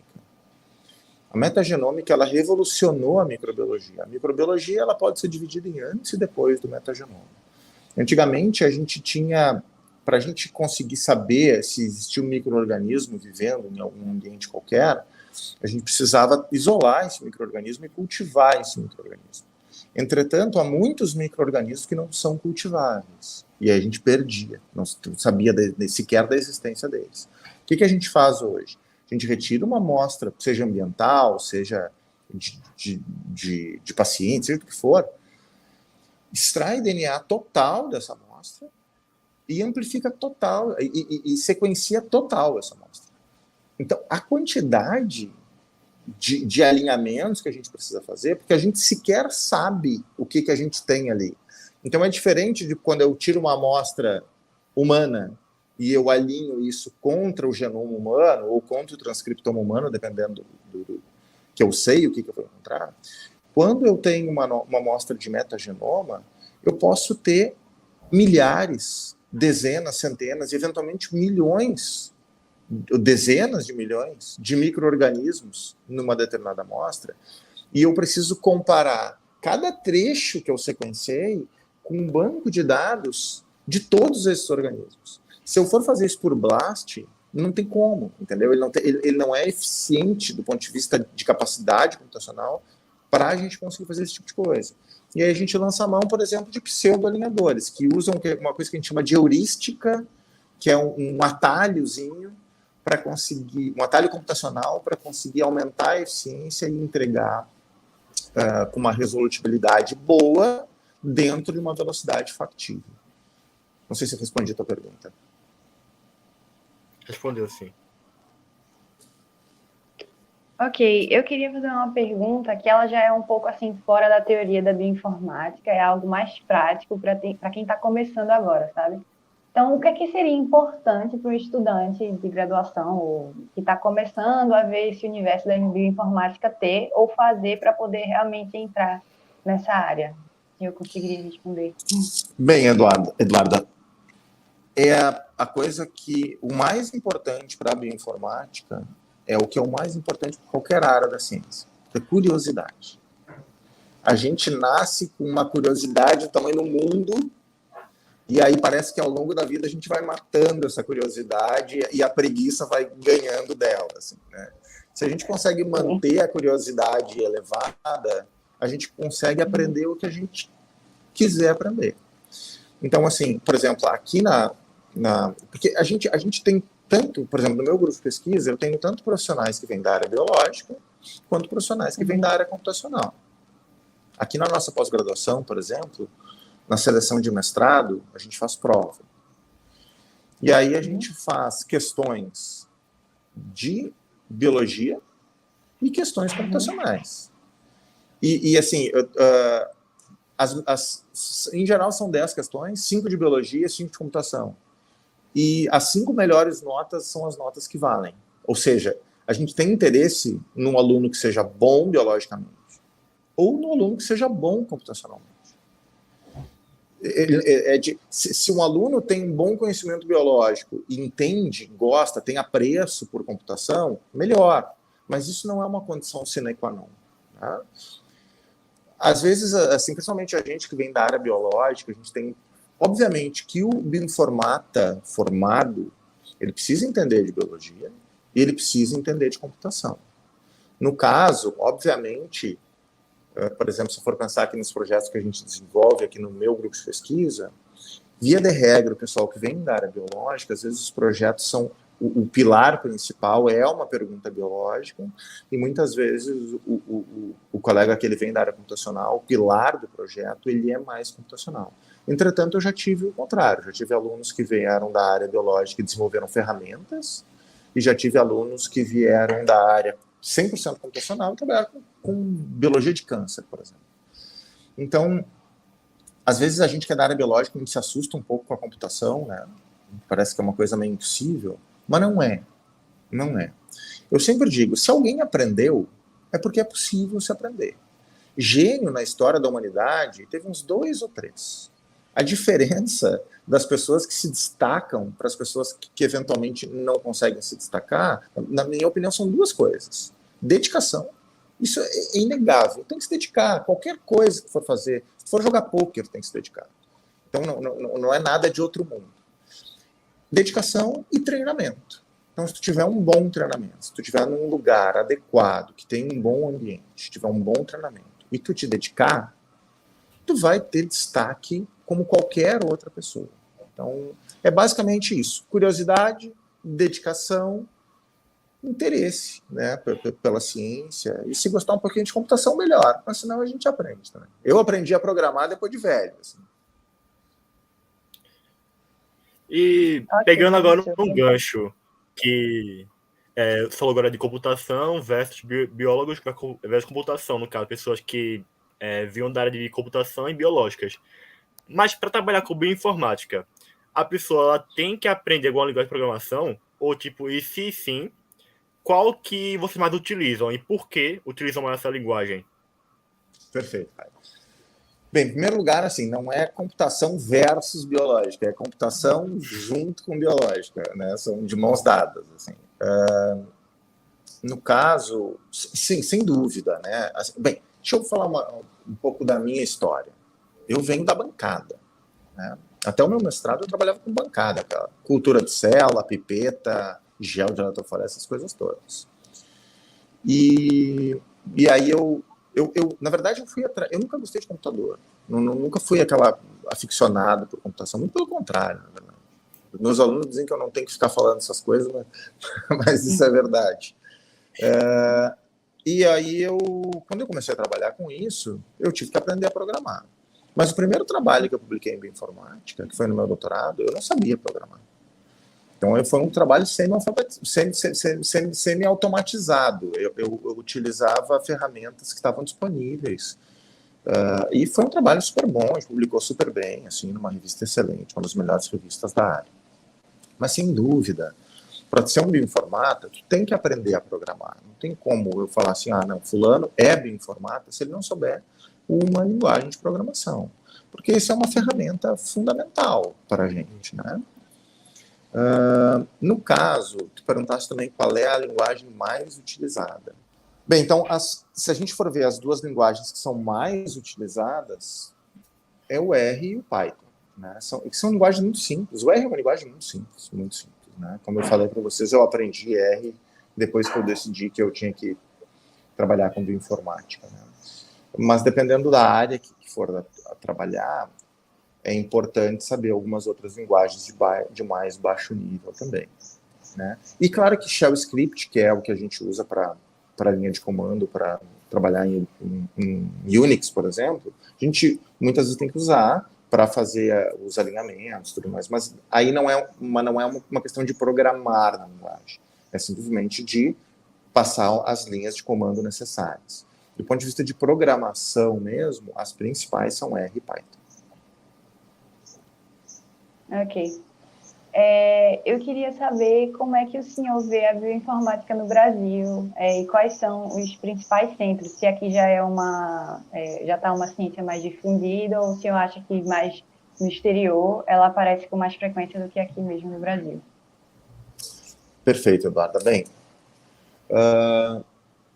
A metagenômica, ela revolucionou a microbiologia. A microbiologia, ela pode ser dividida em antes e depois do metagenoma. Antigamente, a gente tinha, para a gente conseguir saber se existia um micro-organismo vivendo em algum ambiente qualquer, a gente precisava isolar esse micro-organismo e cultivar esse micro-organismo. Entretanto, há muitos micro-organismos que não são cultiváveis. E aí a gente perdia, não sabia sequer da existência deles. O que a gente faz hoje? A gente retira uma amostra, seja ambiental, seja de paciente, seja o que for, extrai DNA total dessa amostra e amplifica total, e sequencia total essa amostra. Então, a quantidade de alinhamentos que a gente precisa fazer, porque a gente sequer sabe o que a gente tem ali. Então, é diferente de quando eu tiro uma amostra humana e eu alinho isso contra o genoma humano ou contra o transcriptoma humano, dependendo do que eu sei o que eu vou encontrar. quando eu tenho uma amostra de metagenoma, eu posso ter milhares, dezenas, centenas, eventualmente milhões, dezenas de milhões de micro-organismos numa determinada amostra, e eu preciso comparar cada trecho que eu sequenciei com um banco de dados de todos esses organismos. Se eu for fazer isso por BLAST, não tem como, entendeu? Ele não é eficiente do ponto de vista de capacidade computacional para a gente conseguir fazer esse tipo de coisa. E aí a gente lança a mão, por exemplo, de pseudo-alinhadores, que usam uma coisa que a gente chama de heurística, que é um atalhozinho para conseguir, um atalho computacional para conseguir aumentar a eficiência e entregar com uma resolutibilidade boa dentro de uma velocidade factível. Não sei se eu respondi a tua pergunta. Respondeu, sim. Ok, eu queria fazer uma pergunta que ela já é um pouco assim fora da teoria da bioinformática, é algo mais prático para quem está começando agora, sabe? Então, o que é que seria importante para o estudante de graduação ou que está começando a ver esse universo da bioinformática ter ou fazer para poder realmente entrar nessa área? Se eu conseguiria responder. Bem, Eduarda, é a coisa que o mais importante para a bioinformática é o que é o mais importante para qualquer área da ciência, é curiosidade. A gente nasce com uma curiosidade do tamanho do mundo, e aí parece que ao longo da vida a gente vai matando essa curiosidade e a preguiça vai ganhando dela. Assim, né? Se a gente consegue manter a curiosidade elevada, a gente consegue aprender o que a gente quiser aprender. Então, assim, por exemplo, aqui porque a gente tem tanto, por exemplo, no meu grupo de pesquisa, eu tenho tanto profissionais que vêm da área biológica, quanto profissionais que vêm da área computacional. Aqui na nossa pós-graduação, por exemplo, na seleção de mestrado, a gente faz prova. E aí a gente faz questões de biologia e questões computacionais. E assim, em geral são 10 questões, 5 de biologia, 5 de computação. E as 5 melhores notas são as notas que valem. Ou seja, a gente tem interesse num aluno que seja bom biologicamente ou num aluno que seja bom computacionalmente. Se um aluno tem um bom conhecimento biológico e entende, gosta, tem apreço por computação, melhor. Mas isso não é uma condição sine qua non. Tá? Às vezes, assim, principalmente a gente que vem da área biológica, a gente tem, obviamente, que o bioinformata formado, ele precisa entender de biologia e ele precisa entender de computação. No caso, obviamente, por exemplo, se for pensar aqui nos projetos que a gente desenvolve aqui no meu grupo de pesquisa, via de regra, o pessoal que vem da área biológica, às vezes os projetos são o pilar principal é uma pergunta biológica, e muitas vezes o colega que ele vem da área computacional, o pilar do projeto, ele é mais computacional. Entretanto, eu já tive o contrário, já tive alunos que vieram da área biológica e desenvolveram ferramentas, e já tive alunos que vieram da área 100% computacional e trabalharam com biologia de câncer, por exemplo. Então, às vezes a gente que é da área biológica, a gente se assusta um pouco com a computação, né? Parece que é uma coisa meio impossível, mas não é. Não é. Eu sempre digo, se alguém aprendeu, é porque é possível se aprender. Gênio na história da humanidade teve uns 2 ou 3. A diferença das pessoas que se destacam para as pessoas que eventualmente não conseguem se destacar, na minha opinião, são 2 coisas. Dedicação. Isso é inegável. Tem que se dedicar. Qualquer coisa que for fazer. Se for jogar pôquer, tem que se dedicar. Então, não é nada de outro mundo. Dedicação e treinamento. Então, se tu tiver um bom treinamento, se tu tiver num lugar adequado, que tem um bom ambiente, se tiver um bom treinamento, e tu te dedicar, tu vai ter destaque como qualquer outra pessoa. Então, é basicamente isso. Curiosidade, dedicação, interesse, né, pela ciência. E se gostar um pouquinho de computação, melhor. Mas senão a gente aprende também. Eu aprendi a programar depois de velho. Assim. E pegando agora um gancho que você falou agora de computação versus biólogos versus computação, no caso, pessoas que vinham da área de computação e biológicas. Mas para trabalhar com bioinformática, a pessoa ela tem que aprender alguma linguagem de programação? Ou tipo, e se sim, qual que vocês mais utilizam e por que utilizam mais essa linguagem? Perfeito, Caio. Bem, em primeiro lugar, assim, não é computação versus biológica, é computação junto com biológica, né? São de mãos dadas, assim. No caso, sim, sem dúvida, né? Assim, bem, deixa eu falar um pouco da minha história. Eu venho da bancada, né? Até o meu mestrado eu trabalhava com bancada, cara. Cultura de célula, pipeta, gel de eletroforese, essas coisas todas. E aí na verdade, eu nunca gostei de computador. Nunca fui aquela aficionado por computação, muito pelo contrário, na verdade. Meus alunos dizem que eu não tenho que ficar falando essas coisas, mas isso é verdade. E aí, quando eu comecei a trabalhar com isso, eu tive que aprender a programar. Mas o primeiro trabalho que eu publiquei em bioinformática, que foi no meu doutorado, eu não sabia programar. Então, foi um trabalho semi-automatizado. Eu utilizava ferramentas que estavam disponíveis. E foi um trabalho super bom, a gente publicou super bem, assim, numa revista excelente, uma das melhores revistas da área. Mas, sem dúvida, para ser um bioinformata, tu tem que aprender a programar. Não tem como eu falar assim, não, fulano é bioinformata, se ele não souber uma linguagem de programação. Porque isso é uma ferramenta fundamental para a gente, né? No caso, tu perguntaste também qual é a linguagem mais utilizada. Bem, então, se a gente for ver as duas linguagens que são mais utilizadas, é o R e o Python, né? São linguagens muito simples. O R é uma linguagem muito simples, né? Como eu falei para vocês, eu aprendi R depois que eu decidi que eu tinha que trabalhar com bioinformática, né? Mas dependendo da área que for a trabalhar, é importante saber algumas outras linguagens de mais baixo nível também, né? E claro que Shell Script, que é o que a gente usa para linha de comando, para trabalhar em Unix, por exemplo, a gente muitas vezes tem que usar para fazer os alinhamentos e tudo mais, mas aí não é uma questão de programar na linguagem, é simplesmente de passar as linhas de comando necessárias. Do ponto de vista de programação mesmo, as principais são R e Python. Ok. Eu queria saber como é que o senhor vê a bioinformática no Brasil, e quais são os principais centros, se aqui já já está uma ciência mais difundida, ou se o senhor acha que mais no exterior ela aparece com mais frequência do que aqui mesmo no Brasil. Perfeito, Eduarda. Bem,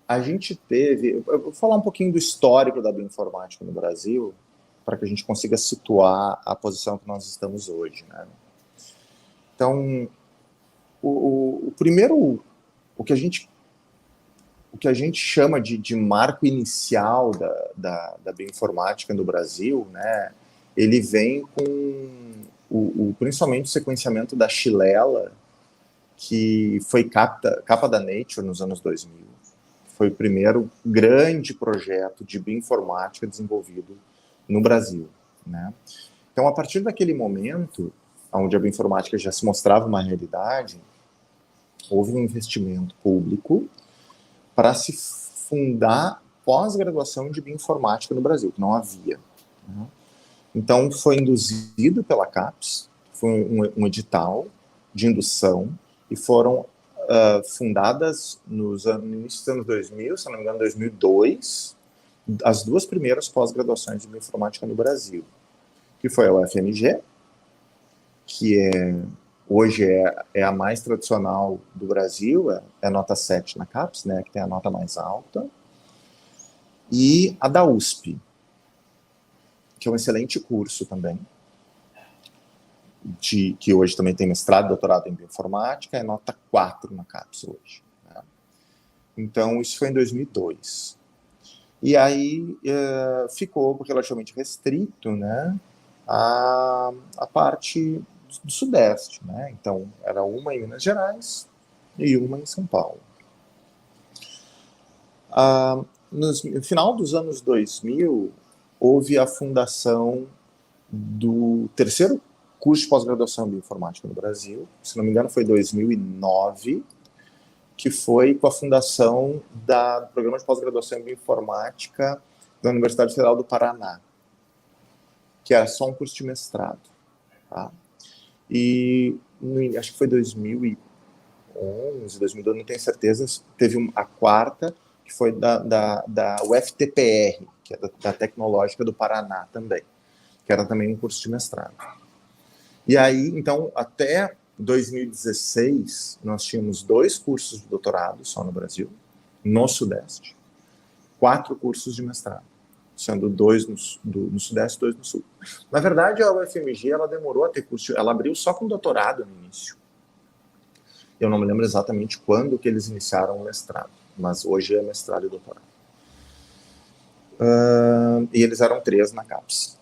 a gente teve... Eu vou falar um pouquinho do histórico da bioinformática no Brasil, para que a gente consiga situar a posição que nós estamos hoje, né? Então, o primeiro, o que a gente chama de marco inicial da bioinformática no Brasil, né, ele vem com principalmente o sequenciamento da Xilela, que foi capa da Nature nos anos 2000. Foi o primeiro grande projeto de bioinformática desenvolvido no Brasil, né? Então, a partir daquele momento, onde a bioinformática já se mostrava uma realidade, houve um investimento público para se fundar pós-graduação de bioinformática no Brasil, que não havia, né? Então, foi induzido pela CAPES, foi um edital de indução, e foram fundadas no início dos anos 2000, se não me engano, 2002, as duas primeiras pós-graduações de bioinformática no Brasil, que foi a UFMG, que hoje é a mais tradicional do Brasil, é a nota 7 na CAPES, né, que tem a nota mais alta, e a da USP, que é um excelente curso também, que hoje também tem mestrado e doutorado em bioinformática, é nota 4 na CAPES hoje, né? Então, isso foi em 2002. E aí ficou relativamente restrito, né, a parte do Sudeste, né? Então, era uma em Minas Gerais e uma em São Paulo. No final dos anos 2000, houve a fundação do terceiro curso de pós-graduação em bioinformática no Brasil, se não me engano foi 2009, que foi com a fundação do programa de pós-graduação em bioinformática da Universidade Federal do Paraná, que era só um curso de mestrado, tá? E acho que foi 2011, 2012, não tenho certeza, teve a quarta, que foi da UFTPR, que é da Tecnológica do Paraná também, que era também um curso de mestrado. E aí, então, até 2016, nós tínhamos 2 cursos de doutorado só no Brasil, no Sudeste, 4 cursos de mestrado, sendo 2 no Sudeste e 2 no Sul. Na verdade, a UFMG, ela demorou a ter curso, ela abriu só com doutorado no início. Eu não me lembro exatamente quando que eles iniciaram o mestrado, mas hoje é mestrado e doutorado. E eles eram 3 na CAPES.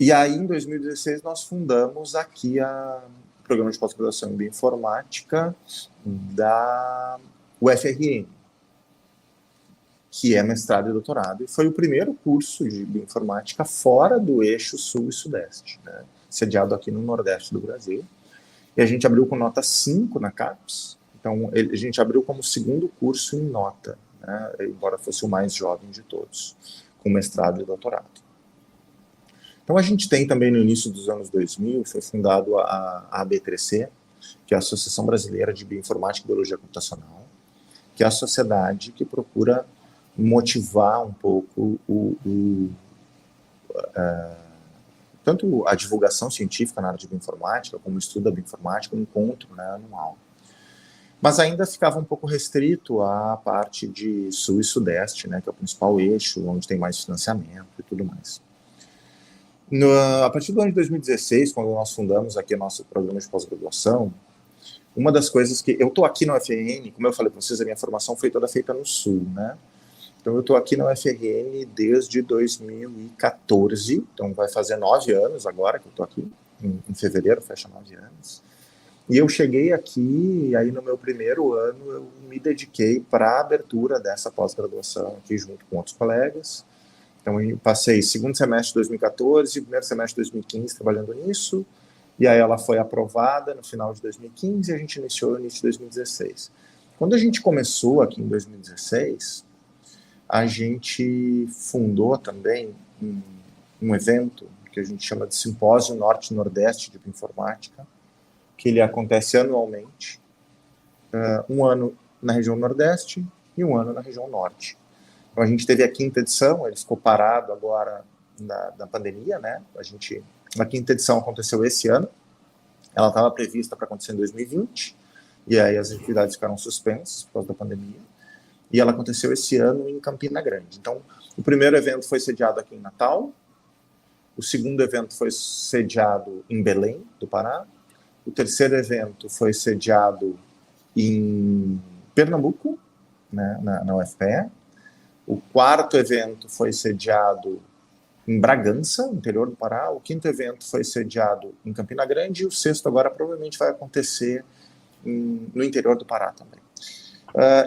E aí, em 2016, nós fundamos aqui o Programa de Pós-Graduação em Bioinformática da UFRN, que é mestrado e doutorado, e foi o primeiro curso de bioinformática fora do eixo Sul e Sudeste, né, sediado aqui no Nordeste do Brasil. E a gente abriu com nota 5 na CAPES, então a gente abriu como segundo curso em nota, né, embora fosse o mais jovem de todos, com mestrado e doutorado. Então a gente tem também no início dos anos 2000, foi fundado a AB3C, que é a Associação Brasileira de Bioinformática e Biologia Computacional, que é a sociedade que procura motivar um pouco tanto a divulgação científica na área de bioinformática, como o estudo da bioinformática, um encontro, né, anual. Mas ainda ficava um pouco restrito à parte de Sul e Sudeste, né, que é o principal eixo, onde tem mais financiamento e tudo mais. A partir do ano de 2016, quando nós fundamos aqui o nosso programa de pós-graduação, uma das coisas que... Eu estou aqui na UFRN, como eu falei para vocês, a minha formação foi toda feita no Sul, né? Então, eu estou aqui na UFRN desde 2014, então vai fazer 9 anos agora que eu estou aqui, em fevereiro, fecha 9 anos. E eu cheguei aqui, e aí no meu primeiro ano eu me dediquei para a abertura dessa pós-graduação aqui junto com outros colegas. Então, eu passei segundo semestre de 2014, primeiro semestre de 2015 trabalhando nisso, e aí ela foi aprovada no final de 2015 e a gente iniciou no início de 2016. Quando a gente começou aqui em 2016, a gente fundou também um evento que a gente chama de Simpósio Norte-Nordeste de Bioinformática, que ele acontece anualmente, um ano na região Nordeste e um ano na região Norte. Então, a gente teve a 5ª edição, ele ficou parado agora na pandemia, né? A 5ª edição aconteceu esse ano, ela estava prevista para acontecer em 2020, e aí as atividades ficaram suspensas por causa da pandemia, e ela aconteceu esse ano em Campina Grande. Então, o primeiro evento foi sediado aqui em Natal, o segundo evento foi sediado em Belém, do Pará, o terceiro evento foi sediado em Pernambuco, né, na UFPE, o quarto evento foi sediado em Bragança, interior do Pará, o 5º evento foi sediado em Campina Grande, e o 6º agora provavelmente vai acontecer no interior do Pará também.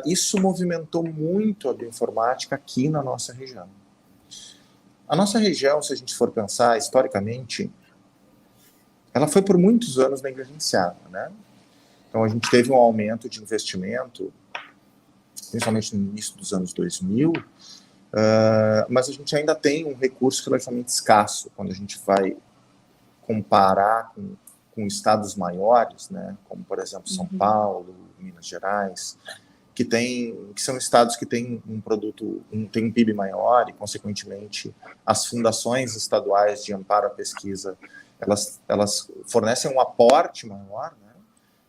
Isso movimentou muito a bioinformática aqui na nossa região. A nossa região, se a gente for pensar historicamente, ela foi por muitos anos negligenciada, né? Então a gente teve um aumento de investimento, principalmente no início dos anos 2000, mas a gente ainda tem um recurso relativamente escasso quando a gente vai comparar com estados maiores, né? Como por exemplo São Paulo, Minas Gerais, que são estados que têm tem um PIB maior e, consequentemente, as fundações estaduais de amparo à pesquisa, elas fornecem um aporte maior, né,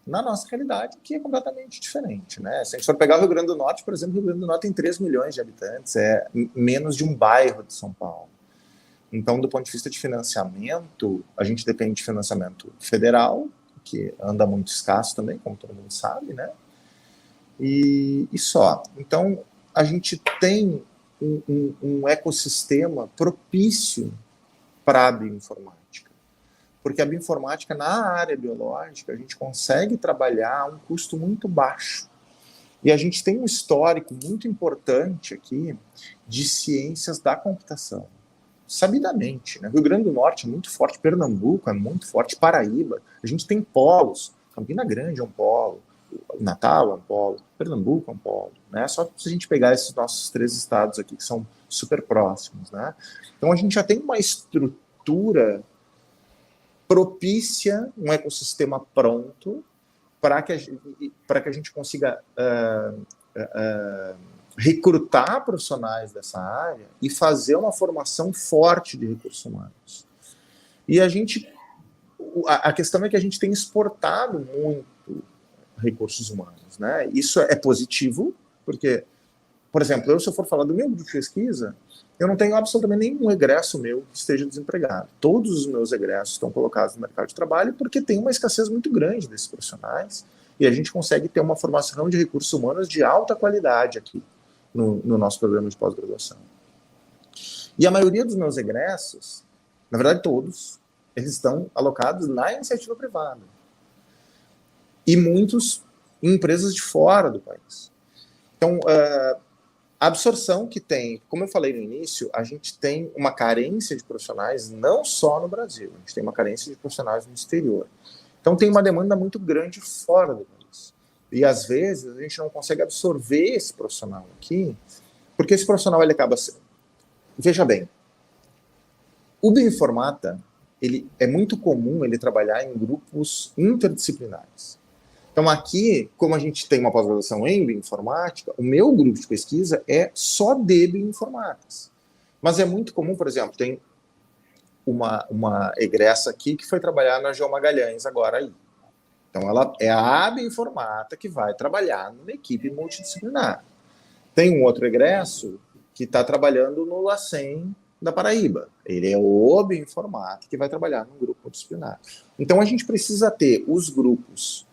na nossa realidade, que é completamente diferente, né? Se a gente for pegar o Rio Grande do Norte, por exemplo, o Rio Grande do Norte tem 3 milhões de habitantes, é menos de um bairro de São Paulo. Então, do ponto de vista de financiamento, a gente depende de financiamento federal, que anda muito escasso também, como todo mundo sabe, né? E só. Então, a gente tem um ecossistema propício para a bioinformática. Porque a bioinformática, na área biológica, a gente consegue trabalhar a um custo muito baixo. E a gente tem um histórico muito importante aqui de ciências da computação. Sabidamente, né? Rio Grande do Norte é muito forte, Pernambuco é muito forte, Paraíba. A gente tem polos, Campina Grande é um polo, Natal é um polo, Pernambuco é um polo, né? Só se a gente pegar esses nossos 3 estados aqui que são super próximos, né? Então a gente já tem uma estrutura propícia, um ecossistema pronto para que a gente consiga recrutar profissionais dessa área e fazer uma formação forte de recursos humanos. E a questão é que a gente tem exportado muito recursos humanos, né? Isso é positivo, porque, por exemplo, se eu for falar do meu grupo de pesquisa, eu não tenho absolutamente nenhum egresso meu que esteja desempregado. Todos os meus egressos estão colocados no mercado de trabalho porque tem uma escassez muito grande desses profissionais e a gente consegue ter uma formação de recursos humanos de alta qualidade aqui no nosso programa de pós-graduação. E a maioria dos meus egressos, na verdade todos, eles estão alocados na iniciativa privada. E muitos em empresas de fora do país. Então, a absorção que tem, como eu falei no início, a gente tem uma carência de profissionais não só no Brasil, a gente tem uma carência de profissionais no exterior. Então tem uma demanda muito grande fora do país. E às vezes a gente não consegue absorver esse profissional aqui, porque esse profissional ele acaba sendo... Veja bem, o bioinformata, ele é muito comum ele trabalhar em grupos interdisciplinares. Então aqui, como a gente tem uma pós-graduação em bioinformática, o meu grupo de pesquisa é só de bioinformáticas. Mas é muito comum, por exemplo, tem uma egressa aqui que foi trabalhar na João Magalhães agora aí. Então ela é a bioinformata que vai trabalhar numa equipe multidisciplinar. Tem um outro egresso que está trabalhando no LACEN da Paraíba. Ele é o bioinformata que vai trabalhar num grupo multidisciplinar. Então a gente precisa ter os grupos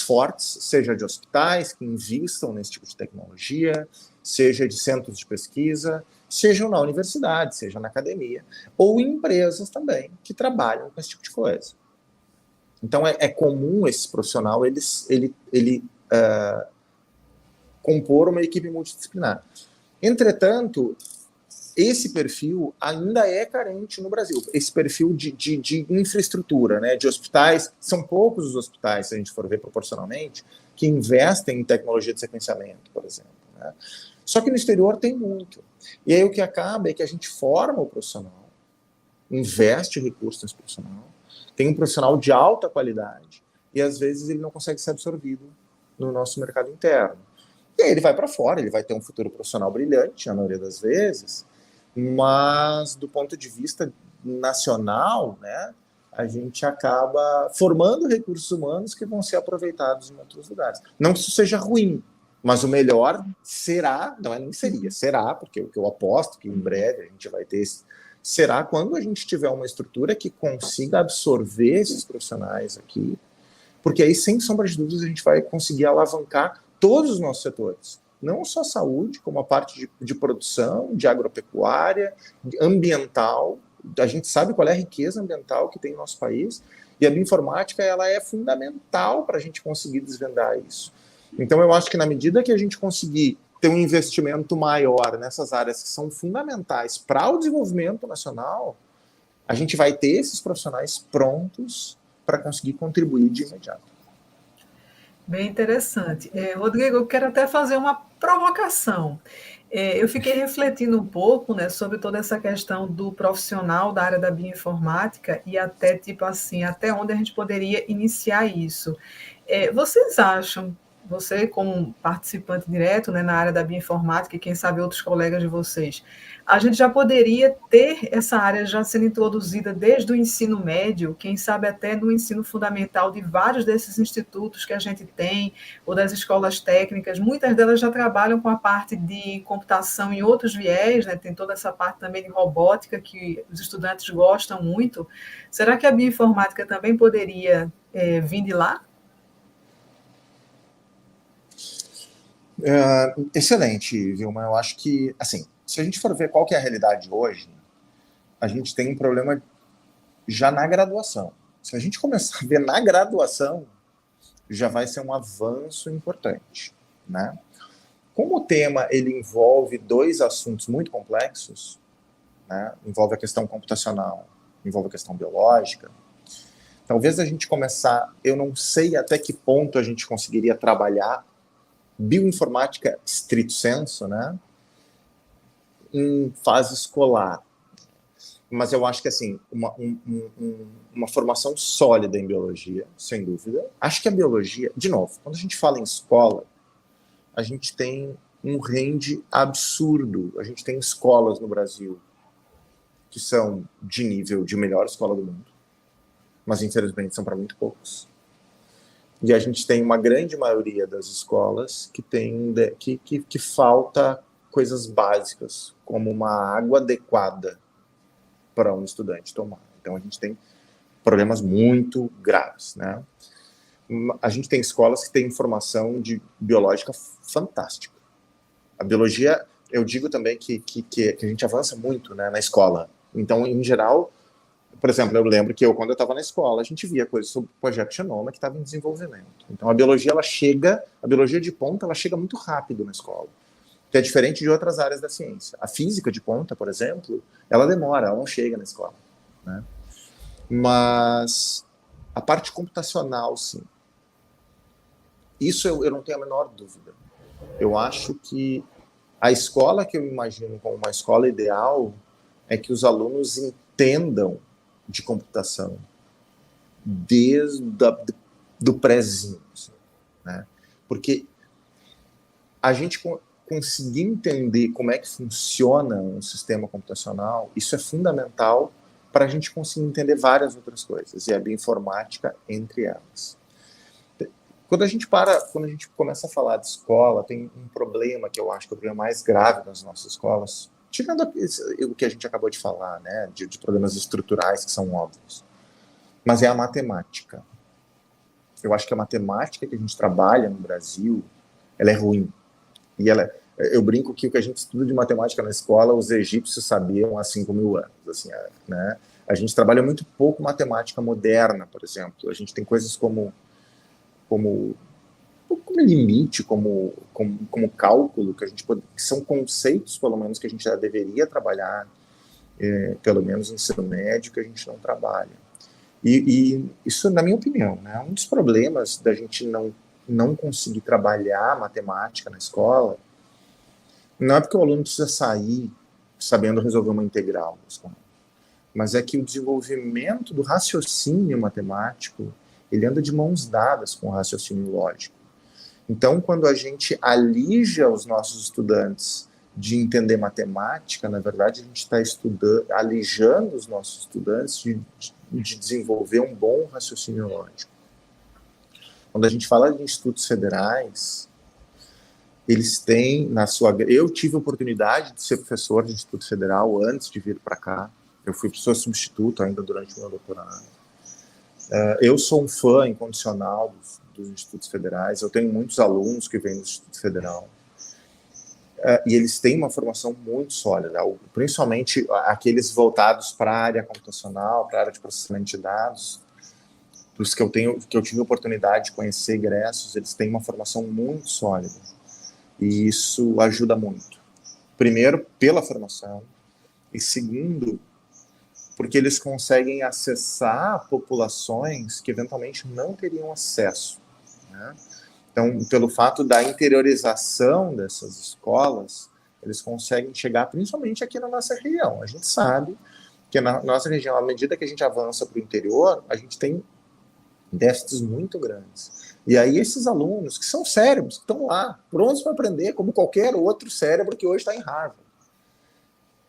fortes, seja de hospitais que investam nesse tipo de tecnologia, seja de centros de pesquisa, seja na universidade, seja na academia, ou empresas também que trabalham com esse tipo de coisa. Então é comum esse profissional ele compor uma equipe multidisciplinar. Entretanto, esse perfil ainda é carente no Brasil. Esse perfil de infraestrutura, né, de hospitais, são poucos os hospitais, se a gente for ver proporcionalmente, que investem em tecnologia de sequenciamento, por exemplo. Né? Só que no exterior tem muito. E aí o que acaba é que a gente forma o profissional, investe recursos nesse profissional, tem um profissional de alta qualidade, e às vezes ele não consegue ser absorvido no nosso mercado interno. E aí ele vai para fora, ele vai ter um futuro profissional brilhante, na maioria das vezes, mas do ponto de vista nacional, né, a gente acaba formando recursos humanos que vão ser aproveitados em outros lugares. Não que isso seja ruim, mas o melhor será, não é nem seria, será, porque o que eu aposto que em breve a gente vai ter, será quando a gente tiver uma estrutura que consiga absorver esses profissionais aqui, porque aí, sem sombra de dúvidas, a gente vai conseguir alavancar todos os nossos setores. Não só saúde, como a parte de produção, de agropecuária, ambiental. A gente sabe qual é a riqueza ambiental que tem no nosso país, e a bioinformática ela é fundamental para a gente conseguir desvendar isso. Então, eu acho que na medida que a gente conseguir ter um investimento maior nessas áreas que são fundamentais para o desenvolvimento nacional, a gente vai ter esses profissionais prontos para conseguir contribuir de imediato. Bem interessante. Rodrigo, eu quero até fazer uma provocação. Eu fiquei refletindo um pouco, né, sobre toda essa questão do profissional da área da bioinformática e até, tipo assim, até onde a gente poderia iniciar isso. Vocês acham, você como participante direto, né, na área da bioinformática e quem sabe outros colegas de vocês, a gente já poderia ter essa área já sendo introduzida desde o ensino médio, quem sabe até no ensino fundamental de vários desses institutos que a gente tem, ou das escolas técnicas, muitas delas já trabalham com a parte de computação em outros viés, né? Tem toda essa parte também de robótica que os estudantes gostam muito. Será que a bioinformática também poderia vir de lá? Excelente, Vilma. Eu acho que, assim, se a gente for ver qual que é a realidade hoje, a gente tem um problema já na graduação. Se a gente começar a ver na graduação, já vai ser um avanço importante, né? Como o tema ele envolve dois assuntos muito complexos, né? Envolve a questão computacional, envolve a questão biológica, talvez a gente começar, eu não sei até que ponto a gente conseguiria trabalhar bioinformática stricto sensu, né, em fase escolar. Mas eu acho que, assim, uma formação sólida em biologia, sem dúvida. Acho que a biologia, de novo, quando a gente fala em escola, a gente tem um range absurdo. A gente tem escolas no Brasil que são de nível de melhor escola do mundo, mas infelizmente são para muito poucos. E a gente tem uma grande maioria das escolas que falta coisas básicas, como uma água adequada para um estudante tomar. Então a gente tem problemas muito graves, né? A gente tem escolas que têm informação de biológica fantástica. A biologia, eu digo também que a gente avança muito, né, na escola. Então, em geral, por exemplo, eu lembro que quando eu estava na escola, a gente via coisas sobre o projeto Genoma que estava em desenvolvimento. Então, a biologia de ponta, ela chega muito rápido na escola, que é diferente de outras áreas da ciência. A física de ponta, por exemplo, ela demora, ela não chega na escola, né? Mas a parte computacional, sim. Isso eu não tenho a menor dúvida. Eu acho que a escola que eu imagino como uma escola ideal é que os alunos entendam de computação desde do prézinho, assim, né? Porque a gente conseguir entender como é que funciona um sistema computacional, isso é fundamental para a gente conseguir entender várias outras coisas, e a bioinformática entre elas. Quando a gente começa a falar de escola, tem um problema que eu acho que é o problema mais grave das nossas escolas, tirando o que a gente acabou de falar, né, de problemas estruturais que são óbvios, mas é a matemática. Eu acho que a matemática que a gente trabalha no Brasil, ela é ruim. E eu brinco que o que a gente estuda de matemática na escola, os egípcios sabiam há 5.000 anos. Assim, né? A gente trabalha muito pouco matemática moderna, por exemplo. A gente tem coisas como limite, como cálculo, que são conceitos, pelo menos, que a gente já deveria trabalhar, pelo menos no ensino médio, que a gente não trabalha. E isso, na minha opinião, né, é um dos problemas da gente não conseguir trabalhar matemática na escola. Não é porque o aluno precisa sair sabendo resolver uma integral na escola, mas é que o desenvolvimento do raciocínio matemático, ele anda de mãos dadas com o raciocínio lógico. Então, quando a gente alija os nossos estudantes de entender matemática, na verdade, a gente está alijando os nossos estudantes de desenvolver um bom raciocínio lógico. Quando a gente fala de institutos federais, eles têm eu tive a oportunidade de ser professor de Instituto Federal antes de vir para cá. Eu fui professor substituto ainda durante o meu doutorado. Eu sou um fã incondicional dos institutos federais. Eu tenho muitos alunos que vêm do Instituto Federal. E eles têm uma formação muito sólida, principalmente aqueles voltados para a área computacional, para a área de processamento de dados. Os que eu tive a oportunidade de conhecer egressos, eles têm uma formação muito sólida. E isso ajuda muito. Primeiro, pela formação, e segundo, porque eles conseguem acessar populações que eventualmente não teriam acesso, né? Então, pelo fato da interiorização dessas escolas, eles conseguem chegar principalmente aqui na nossa região. A gente sabe que na nossa região, à medida que a gente avança para o interior, a gente tem déficits muito grandes. E aí esses alunos, que são cérebros, que estão lá, prontos para aprender, como qualquer outro cérebro que hoje está em Harvard.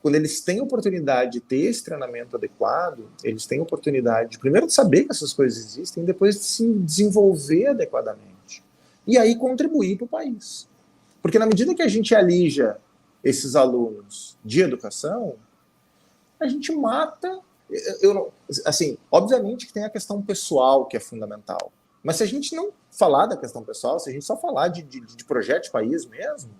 Quando eles têm oportunidade de ter esse treinamento adequado, eles têm oportunidade, primeiro, de saber que essas coisas existem, e depois de se desenvolver adequadamente. E aí contribuir para o país. Porque na medida que a gente alija esses alunos de educação, a gente mata... assim, obviamente que tem a questão pessoal que é fundamental. Mas se a gente não falar da questão pessoal, se a gente só falar de projeto de país mesmo,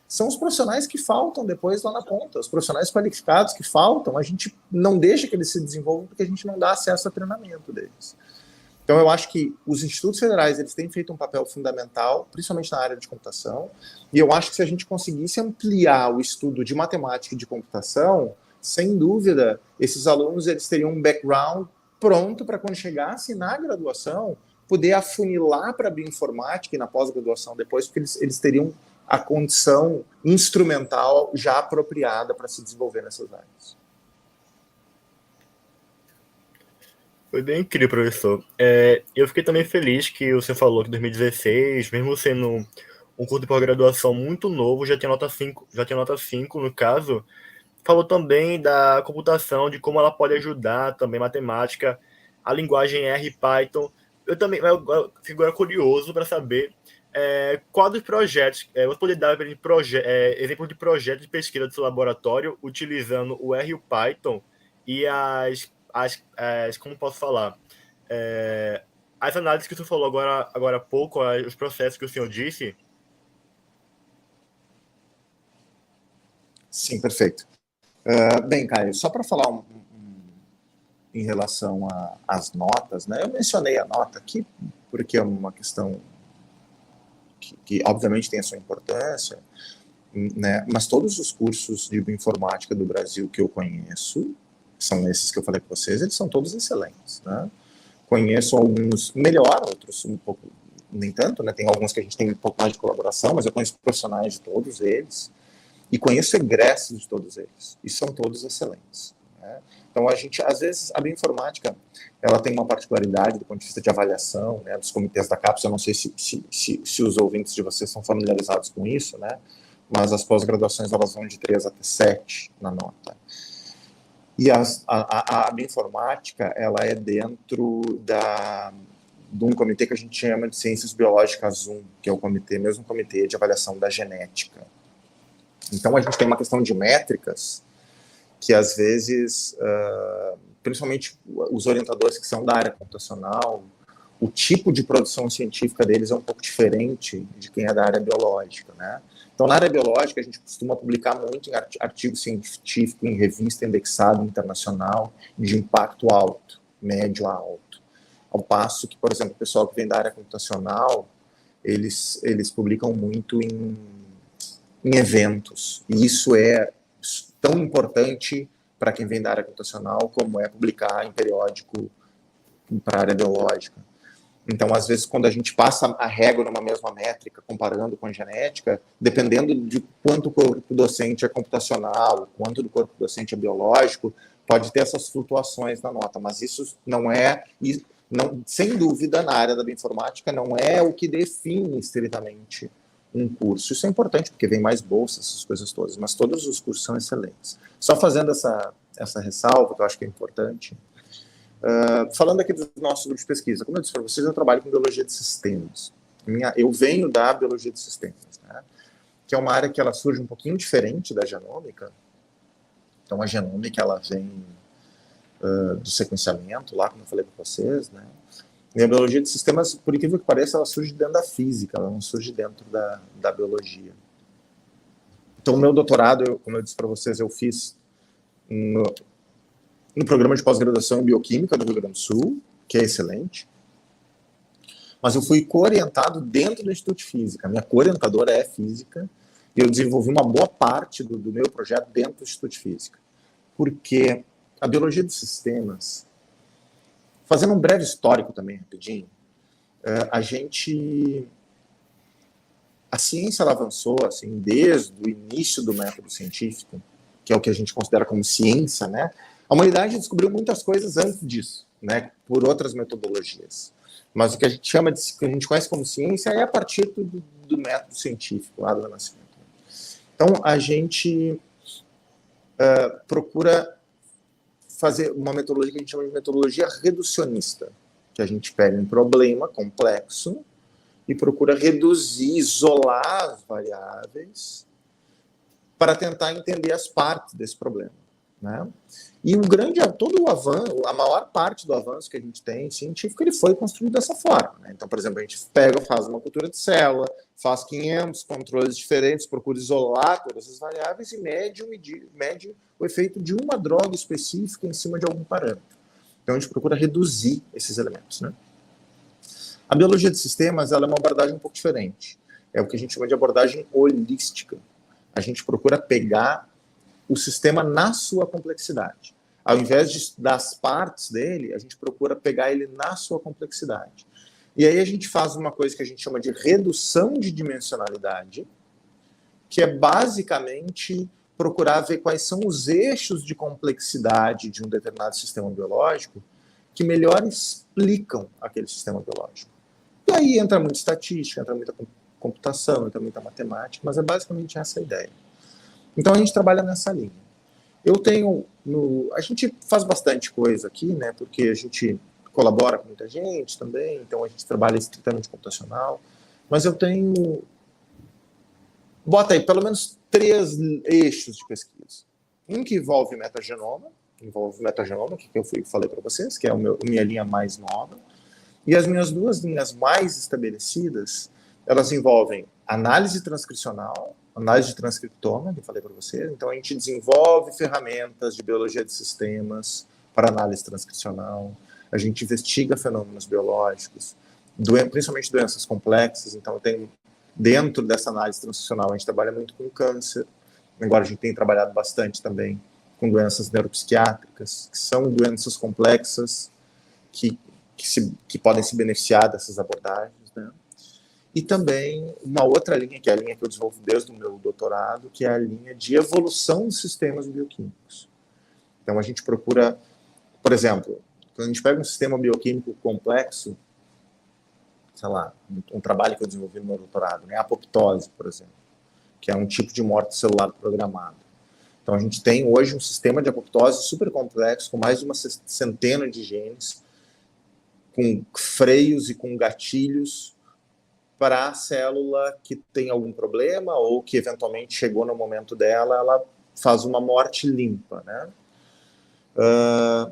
são os profissionais que faltam depois lá na ponta, os profissionais qualificados que faltam, a gente não deixa que eles se desenvolvam porque a gente não dá acesso a treinamento deles. Então eu acho que os institutos federais, eles têm feito um papel fundamental, principalmente na área de computação, e eu acho que se a gente conseguisse ampliar o estudo de matemática e de computação, sem dúvida, esses alunos, eles teriam um background pronto para quando chegassem na graduação, poder afunilar para a bioinformática e na pós-graduação depois, porque eles teriam a condição instrumental já apropriada para se desenvolver nessas áreas. Foi bem incrível, professor. Eu fiquei também feliz que o senhor falou que 2016, mesmo sendo um curso de pós-graduação muito novo, já tem nota 5 no caso. Falou também da computação, de como ela pode ajudar também matemática, a linguagem R e Python. Eu fico agora curioso para saber qual dos projetos, você poderia dar exemplo de projeto de pesquisa do seu laboratório utilizando o R e o Python e como posso falar, as análises que você falou agora há pouco, os processos que o senhor disse. Sim, perfeito. Bem, Caio, só para falar em relação às notas, né? Eu mencionei a nota aqui porque é uma questão que obviamente tem a sua importância, né? Mas todos os cursos de bioinformática do Brasil que eu conheço, são esses que eu falei com vocês, eles são todos excelentes, né? Conheço alguns melhor, outros um pouco nem tanto, né? Tem alguns que a gente tem um pouco mais de colaboração, mas eu conheço profissionais de todos eles e conheço egressos de todos eles, e são todos excelentes, né? Então, a gente, às vezes, a bioinformática, ela tem uma particularidade do ponto de vista de avaliação, né, dos comitês da CAPES. Eu não sei se os ouvintes de vocês são familiarizados com isso, né, mas as pós-graduações, elas vão de 3 até 7 na nota. E a bioinformática, ela é dentro de um comitê que a gente chama de Ciências Biológicas 1, que é o mesmo comitê de avaliação da genética. Então, a gente tem uma questão de métricas que, às vezes, principalmente os orientadores que são da área computacional, o tipo de produção científica deles é um pouco diferente de quem é da área biológica, né? Então, na área biológica, a gente costuma publicar muito em artigo científico, em revista indexada internacional, de impacto alto, médio a alto. Ao passo que, por exemplo, o pessoal que vem da área computacional, eles publicam muito em eventos. E isso é tão importante para quem vem da área computacional como é publicar em periódico para a área biológica. Então, às vezes, quando a gente passa a régua numa mesma métrica, comparando com a genética, dependendo de quanto o corpo docente é computacional, quanto do corpo docente é biológico, pode ter essas flutuações na nota, mas isso não é, sem dúvida, na área da bioinformática, não é o que define estritamente um curso. Isso é importante, porque vem mais bolsas, essas coisas todas, mas todos os cursos são excelentes. Só fazendo essa ressalva, que eu acho que é importante, falando aqui dos nossos grupos de pesquisa, como eu disse para vocês, eu trabalho com biologia de sistemas. Eu venho da biologia de sistemas, né, que é uma área que ela surge um pouquinho diferente da genômica. Então, a genômica, ela vem do sequenciamento, lá, como eu falei para vocês, né. E a biologia de sistemas, por incrível que pareça, ela surge dentro da física, ela não surge dentro da biologia. Então, o meu doutorado, como eu disse para vocês, eu fiz no programa de pós-graduação em Bioquímica do Rio Grande do Sul, que é excelente, mas eu fui co-orientado dentro do Instituto de Física. Minha co-orientadora é física, e eu desenvolvi uma boa parte do meu projeto dentro do Instituto de Física. Porque a biologia de sistemas, fazendo um breve histórico também, rapidinho, a ciência ela avançou assim, desde o início do método científico, que é o que a gente considera como ciência, né? A humanidade descobriu muitas coisas antes disso, né? Por outras metodologias. Mas o que a gente chama que a gente conhece como ciência é a partir do método científico, lá do Renascimento. Então, a gente procura fazer uma metodologia que a gente chama de metodologia reducionista, que a gente pega um problema complexo e procura reduzir, isolar as variáveis para tentar entender as partes desse problema, né? E todo o avanço, a maior parte do avanço que a gente tem científico, ele foi construído dessa forma, né? Então, por exemplo, a gente faz uma cultura de célula, faz 500 controles diferentes, procura isolar todas as variáveis e mede o efeito de uma droga específica em cima de algum parâmetro. Então, a gente procura reduzir esses elementos, né? A biologia de sistemas, ela é uma abordagem um pouco diferente. É o que a gente chama de abordagem holística. A gente procura pegar o sistema na sua complexidade. Ao invés das partes dele, a gente procura pegar ele na sua complexidade. E aí a gente faz uma coisa que a gente chama de redução de dimensionalidade, que é basicamente procurar ver quais são os eixos de complexidade de um determinado sistema biológico que melhor explicam aquele sistema biológico. E aí entra muita estatística, entra muita computação, entra muita matemática, mas é basicamente essa a ideia. Então a gente trabalha nessa linha. A gente faz bastante coisa aqui, né? Porque a gente colabora com muita gente também, então a gente trabalha estritamente computacional, mas eu tenho, bota aí, pelo menos 3 eixos de pesquisa. Um que envolve metagenoma, que eu falei para vocês, que é a minha linha mais nova, e as minhas 2 linhas mais estabelecidas, elas envolvem análise transcricional, análise de transcriptoma, que eu falei para vocês. Então, a gente desenvolve ferramentas de biologia de sistemas para análise transcricional, a gente investiga fenômenos biológicos, principalmente doenças complexas. Então, dentro dessa análise transcricional, a gente trabalha muito com câncer. Agora, a gente tem trabalhado bastante também com doenças neuropsiquiátricas, que são doenças complexas que podem se beneficiar dessas abordagens, né? E também uma outra linha, que é a linha que eu desenvolvo desde o meu doutorado, que é a linha de evolução dos sistemas bioquímicos. Então, a gente procura, por exemplo, quando a gente pega um sistema bioquímico complexo, sei lá, um trabalho que eu desenvolvi no meu doutorado, né, a apoptose, por exemplo, que é um tipo de morte celular programada. Então, a gente tem hoje um sistema de apoptose super complexo, com mais de uma centena de genes, com freios e com gatilhos para a célula que tem algum problema ou que eventualmente chegou no momento dela, ela faz uma morte limpa, né?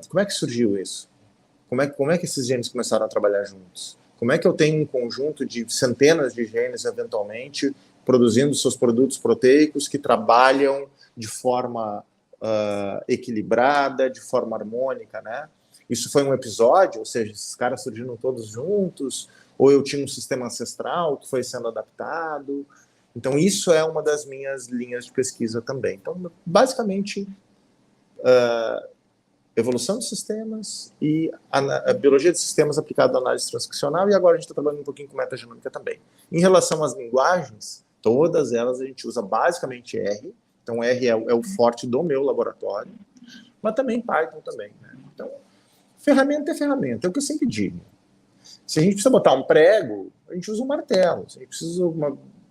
Como é que surgiu isso? Como é que esses genes começaram a trabalhar juntos? Como é que eu tenho um conjunto de centenas de genes, eventualmente, produzindo seus produtos proteicos que trabalham de forma equilibrada, de forma harmônica, né? Isso foi um episódio, ou seja, esses caras surgiram todos juntos, ou eu tinha um sistema ancestral que foi sendo adaptado. Então, isso é uma das minhas linhas de pesquisa também. Então, basicamente, evolução de sistemas e a biologia de sistemas aplicada à análise transcricional, e agora a gente está trabalhando um pouquinho com metagenômica também. Em relação às linguagens, todas elas a gente usa basicamente R, então R é o forte do meu laboratório, mas também Python também, né? Então, ferramenta é ferramenta, é o que eu sempre digo. Se a gente precisa botar um prego, a gente usa um martelo. Se a gente precisa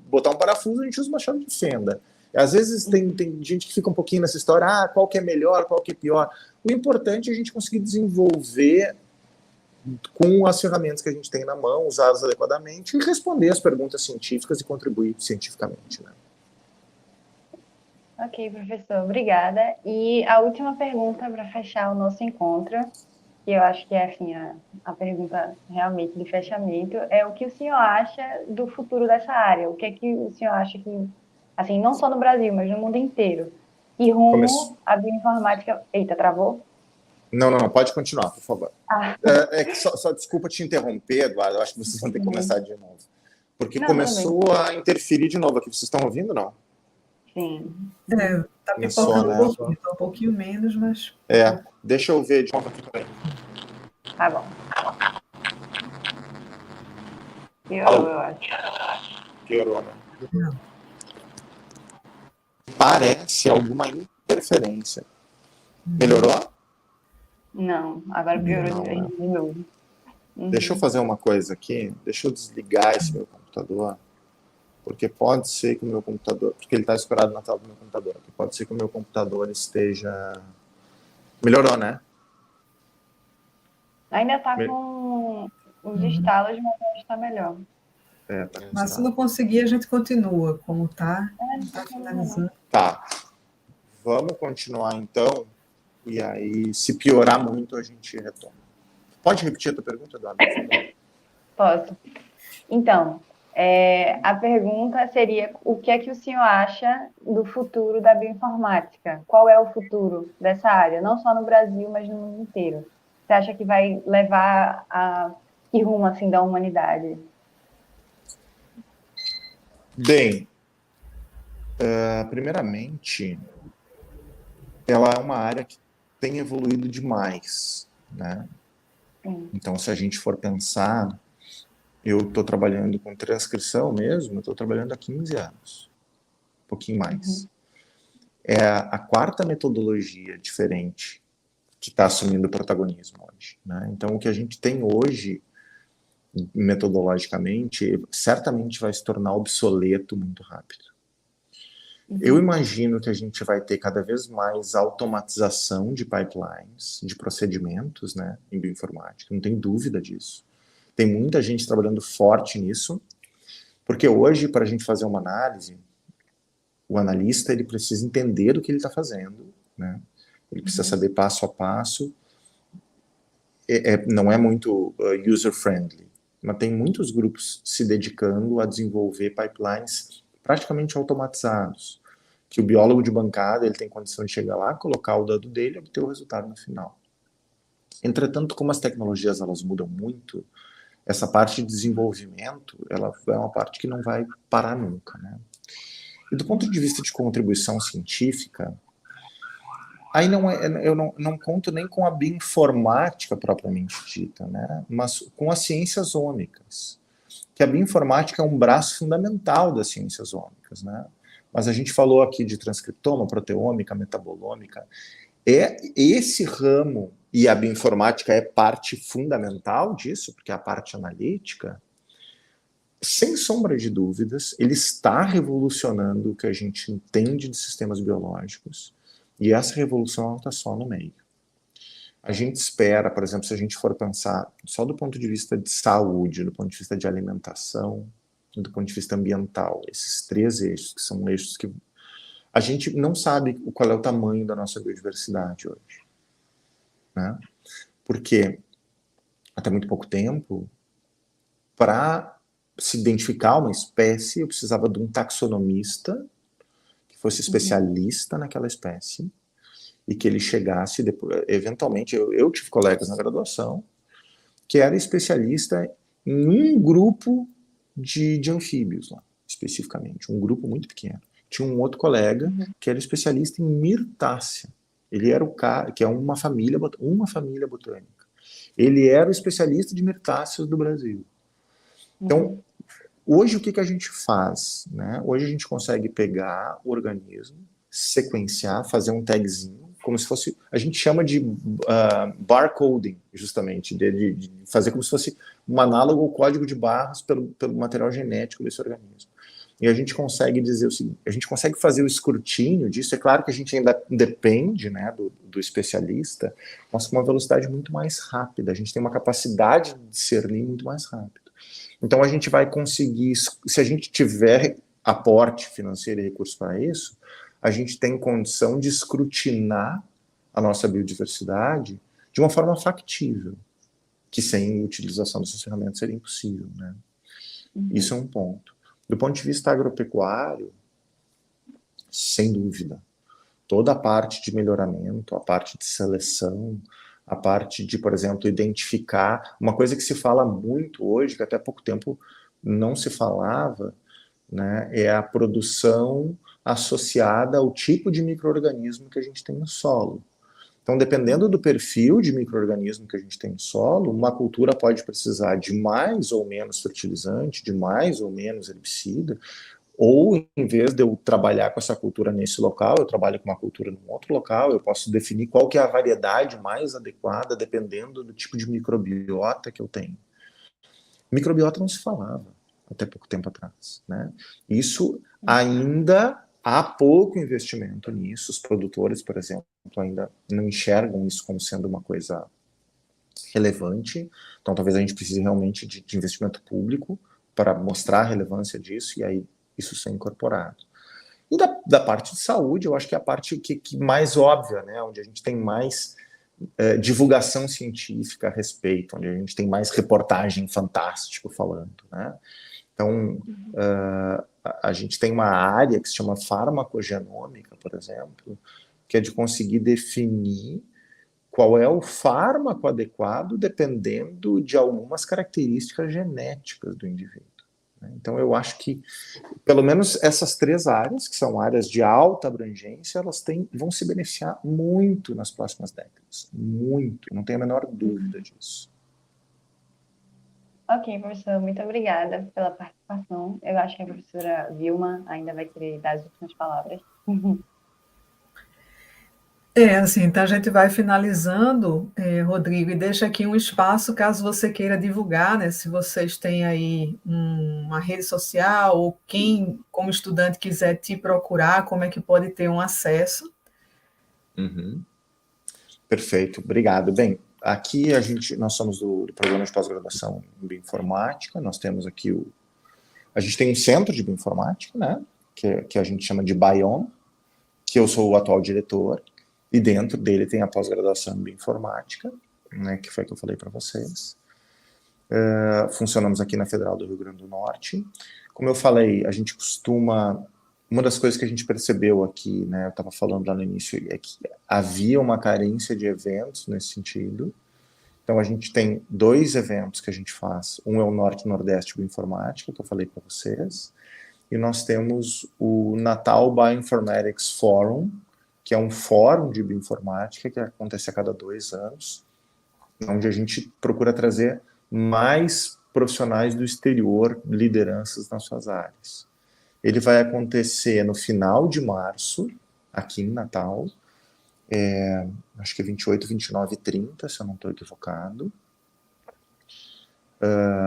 botar um parafuso, a gente usa uma chave de fenda. Às vezes tem gente que fica um pouquinho nessa história, qual que é melhor, qual que é pior. O importante é a gente conseguir desenvolver com as ferramentas que a gente tem na mão, usá-las adequadamente e responder as perguntas científicas e contribuir cientificamente, né? Ok, professor, obrigada. E a última pergunta para fechar o nosso encontro, que eu acho que é assim, a pergunta realmente de fechamento, é o que o senhor acha do futuro dessa área? O que é que o senhor acha que, assim, não só no Brasil, mas no mundo inteiro, e rumo à bioinformática... Eita, travou? Não, pode continuar, por favor. Só desculpa te interromper, Eduardo, eu acho que vocês vão ter que começar de novo. Porque começou a interferir de novo aqui. Vocês estão ouvindo, não? Sim. Tá pipocando um pouquinho, tá um pouquinho menos, mas... Deixa eu ver de novo aqui também. Tá bom. Piorou, eu acho. Piorou, né? Não. Parece alguma interferência. Melhorou? Não, agora piorou de novo. Deixa eu fazer uma coisa aqui. Deixa eu desligar esse meu computador. Porque pode ser que o meu computador... Porque ele está escorado na tela do meu computador. Pode ser que o meu computador esteja... Melhorou, né? Ainda está com os estalos, mas está melhor. Mas se não conseguir, a gente continua. Como está finalizando. Tá. Vamos continuar, então. E aí, se piorar muito, a gente retoma. Pode repetir a tua pergunta, Eduardo? Posso. Então, a pergunta seria: o que é que o senhor acha do futuro da bioinformática? Qual é o futuro dessa área? Não só no Brasil, mas no mundo inteiro. Você acha que vai levar a que rumo, assim, da humanidade? Bem, primeiramente, ela é uma área que tem evoluído demais, né? Então, se a gente for pensar, eu estou trabalhando com transcrição mesmo, eu estou trabalhando há 15 anos, um pouquinho mais. É a 4ª metodologia diferente que está assumindo protagonismo hoje, né? Então, o que a gente tem hoje metodologicamente, certamente vai se tornar obsoleto muito rápido. Eu imagino que a gente vai ter cada vez mais automatização de pipelines, de procedimentos, né, em bioinformática, não tem dúvida disso. Tem muita gente trabalhando forte nisso, porque hoje, para a gente fazer uma análise, o analista ele precisa entender o que ele está fazendo, né? Ele precisa saber passo a passo. Não é muito user-friendly, mas tem muitos grupos se dedicando a desenvolver pipelines praticamente automatizados, que o biólogo de bancada ele tem condição de chegar lá, colocar o dado dele e obter o resultado no final. Entretanto, como as tecnologias elas mudam muito, essa parte de desenvolvimento ela é uma parte que não vai parar nunca, né? E do ponto de vista de contribuição científica, aí eu não conto nem com a bioinformática propriamente dita, né? Mas com as ciências ômicas, que a bioinformática é um braço fundamental das ciências ômicas, né? Mas a gente falou aqui de transcriptoma, proteômica, metabolômica. Esse ramo, e a bioinformática é parte fundamental disso, porque é a parte analítica, sem sombra de dúvidas, ele está revolucionando o que a gente entende de sistemas biológicos, e essa revolução não está só no meio. A gente espera, por exemplo, se a gente for pensar só do ponto de vista de saúde, do ponto de vista de alimentação, do ponto de vista ambiental, esses 3 eixos, que são eixos que a gente não sabe qual é o tamanho da nossa biodiversidade hoje, né? Porque até muito pouco tempo, para se identificar uma espécie, eu precisava de um taxonomista que fosse especialista naquela espécie e que ele chegasse depois, eventualmente, eu tive colegas na graduação que era especialista em um grupo de anfíbios lá, especificamente, um grupo muito pequeno. Tinha um outro colega que era especialista em mirtácea. Ele era o cara, que é uma família botânica. Ele era o especialista de mirtáceas do Brasil. Então, hoje o que a gente faz? Né? Hoje a gente consegue pegar o organismo, sequenciar, fazer um tagzinho, como se fosse, a gente chama de barcoding, justamente, de fazer como se fosse um análogo ao código de barras pelo material genético desse organismo. E a gente consegue dizer o seguinte, a gente consegue fazer o escrutínio disso, é claro que a gente ainda depende, né, do especialista, mas com uma velocidade muito mais rápida, a gente tem uma capacidade de discernir muito mais rápido. Então a gente vai conseguir, se a gente tiver aporte financeiro e recursos para isso, a gente tem condição de escrutinar a nossa biodiversidade de uma forma factível, que sem utilização dessas ferramentas seria impossível, né? Isso é um ponto. Do ponto de vista agropecuário, sem dúvida, toda a parte de melhoramento, a parte de seleção, a parte de, por exemplo, identificar, uma coisa que se fala muito hoje, que até há pouco tempo não se falava, né, é a produção associada ao tipo de micro-organismo que a gente tem no solo. Então, dependendo do perfil de micro-organismo que a gente tem no solo, uma cultura pode precisar de mais ou menos fertilizante, de mais ou menos herbicida, ou em vez de eu trabalhar com essa cultura nesse local, eu trabalho com uma cultura num outro local, eu posso definir qual que é a variedade mais adequada dependendo do tipo de microbiota que eu tenho. Microbiota não se falava até pouco tempo atrás, né? Isso ainda há pouco investimento nisso, os produtores, por exemplo, ainda não enxergam isso como sendo uma coisa relevante, então talvez a gente precise realmente de investimento público para mostrar a relevância disso e aí isso ser incorporado. E da parte de saúde, eu acho que é a parte que mais óbvia, né, onde a gente tem mais divulgação científica a respeito, onde a gente tem mais reportagem fantástico falando, né? Então, a gente tem uma área que se chama farmacogenômica, por exemplo, que é de conseguir definir qual é o fármaco adequado dependendo de algumas características genéticas do indivíduo. Então, eu acho que, pelo menos essas 3 áreas, que são áreas de alta abrangência, elas vão se beneficiar muito nas próximas décadas. Muito, não tenho a menor dúvida disso. Ok, professor, muito obrigada pela participação. Eu acho que a professora Vilma ainda vai querer dar as últimas palavras. Assim, então a gente vai finalizando, Rodrigo, e deixa aqui um espaço caso você queira divulgar, né? Se vocês têm aí uma rede social, ou quem, como estudante, quiser te procurar, como é que pode ter um acesso? Uhum. Perfeito, obrigado. Bem, aqui nós somos do programa de pós-graduação em bioinformática, nós temos aqui a gente tem um centro de bioinformática, né? Que a gente chama de Biome, que eu sou o atual diretor, e dentro dele tem a pós-graduação em bioinformática, né, que foi que eu falei para vocês. Funcionamos aqui na Federal do Rio Grande do Norte. Como eu falei, a gente costuma... Uma das coisas que a gente percebeu aqui, né, eu estava falando lá no início, é que havia uma carência de eventos nesse sentido. Então, a gente tem 2 eventos que a gente faz. Um é o Norte e Nordeste Bioinformática, que eu falei para vocês, e nós temos o Natal Bioinformatics Forum, que é um fórum de bioinformática que acontece a cada 2 anos, onde a gente procura trazer mais profissionais do exterior, lideranças nas suas áreas. Ele vai acontecer no final de março, aqui em Natal, acho que é 28, 29 e 30, se eu não estou equivocado,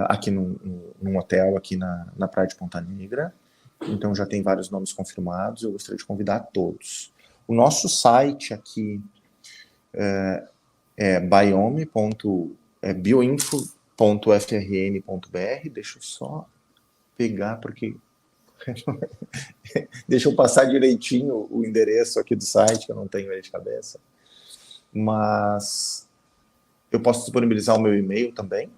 aqui num hotel aqui na Praia de Ponta Negra. Então já tem vários nomes confirmados, eu gostaria de convidar todos. O nosso site aqui é bioinfo.frn.br. Deixa eu só pegar, porque deixa eu passar direitinho o endereço aqui do site, que eu não tenho ele de cabeça. Mas eu posso disponibilizar o meu e-mail também.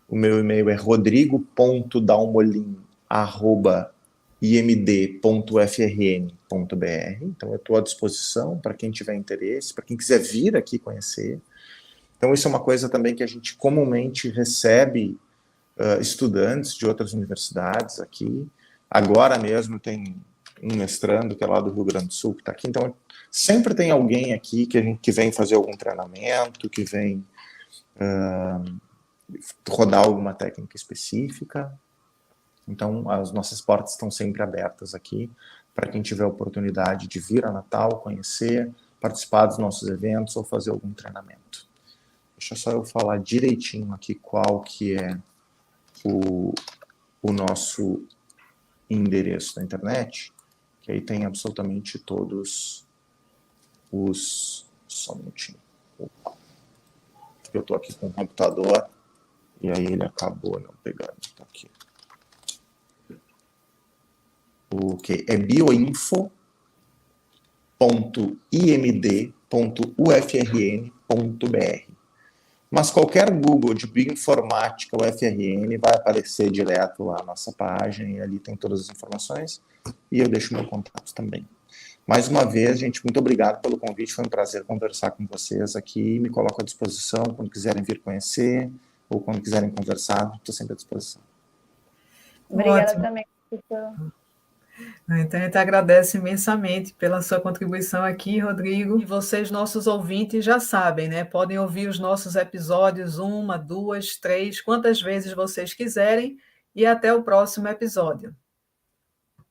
O meu e-mail é rodrigo.dalmolin@imd.frn.br. Então eu estou à disposição para quem tiver interesse, para quem quiser vir aqui conhecer. Então isso é uma coisa também que a gente comumente recebe estudantes de outras universidades aqui. Agora mesmo tem um mestrando que é lá do Rio Grande do Sul que está aqui. Então sempre tem alguém aqui que vem fazer algum treinamento, que vem rodar alguma técnica específica. Então, as nossas portas estão sempre abertas aqui para quem tiver a oportunidade de vir a Natal, conhecer, participar dos nossos eventos ou fazer algum treinamento. Deixa só eu falar direitinho aqui qual que é o nosso endereço na internet, que aí tem absolutamente todos os... Só um minutinho. Eu estou aqui com o computador e aí ele acabou não pegando. Tá aqui. Ok, é bioinfo.imd.ufrn.br. Mas qualquer Google de bioinformática UFRN vai aparecer direto lá na nossa página e ali tem todas as informações e eu deixo meu contato também. Mais uma vez, gente, muito obrigado pelo convite, foi um prazer conversar com vocês aqui, me coloco à disposição quando quiserem vir conhecer ou quando quiserem conversar, estou sempre à disposição. Obrigada Ótimo. também, professor. Então, a gente agradece imensamente pela sua contribuição aqui, Rodrigo. E vocês, nossos ouvintes, já sabem, né? Podem ouvir os nossos episódios 1, 2, 3, quantas vezes vocês quiserem. E até o próximo episódio.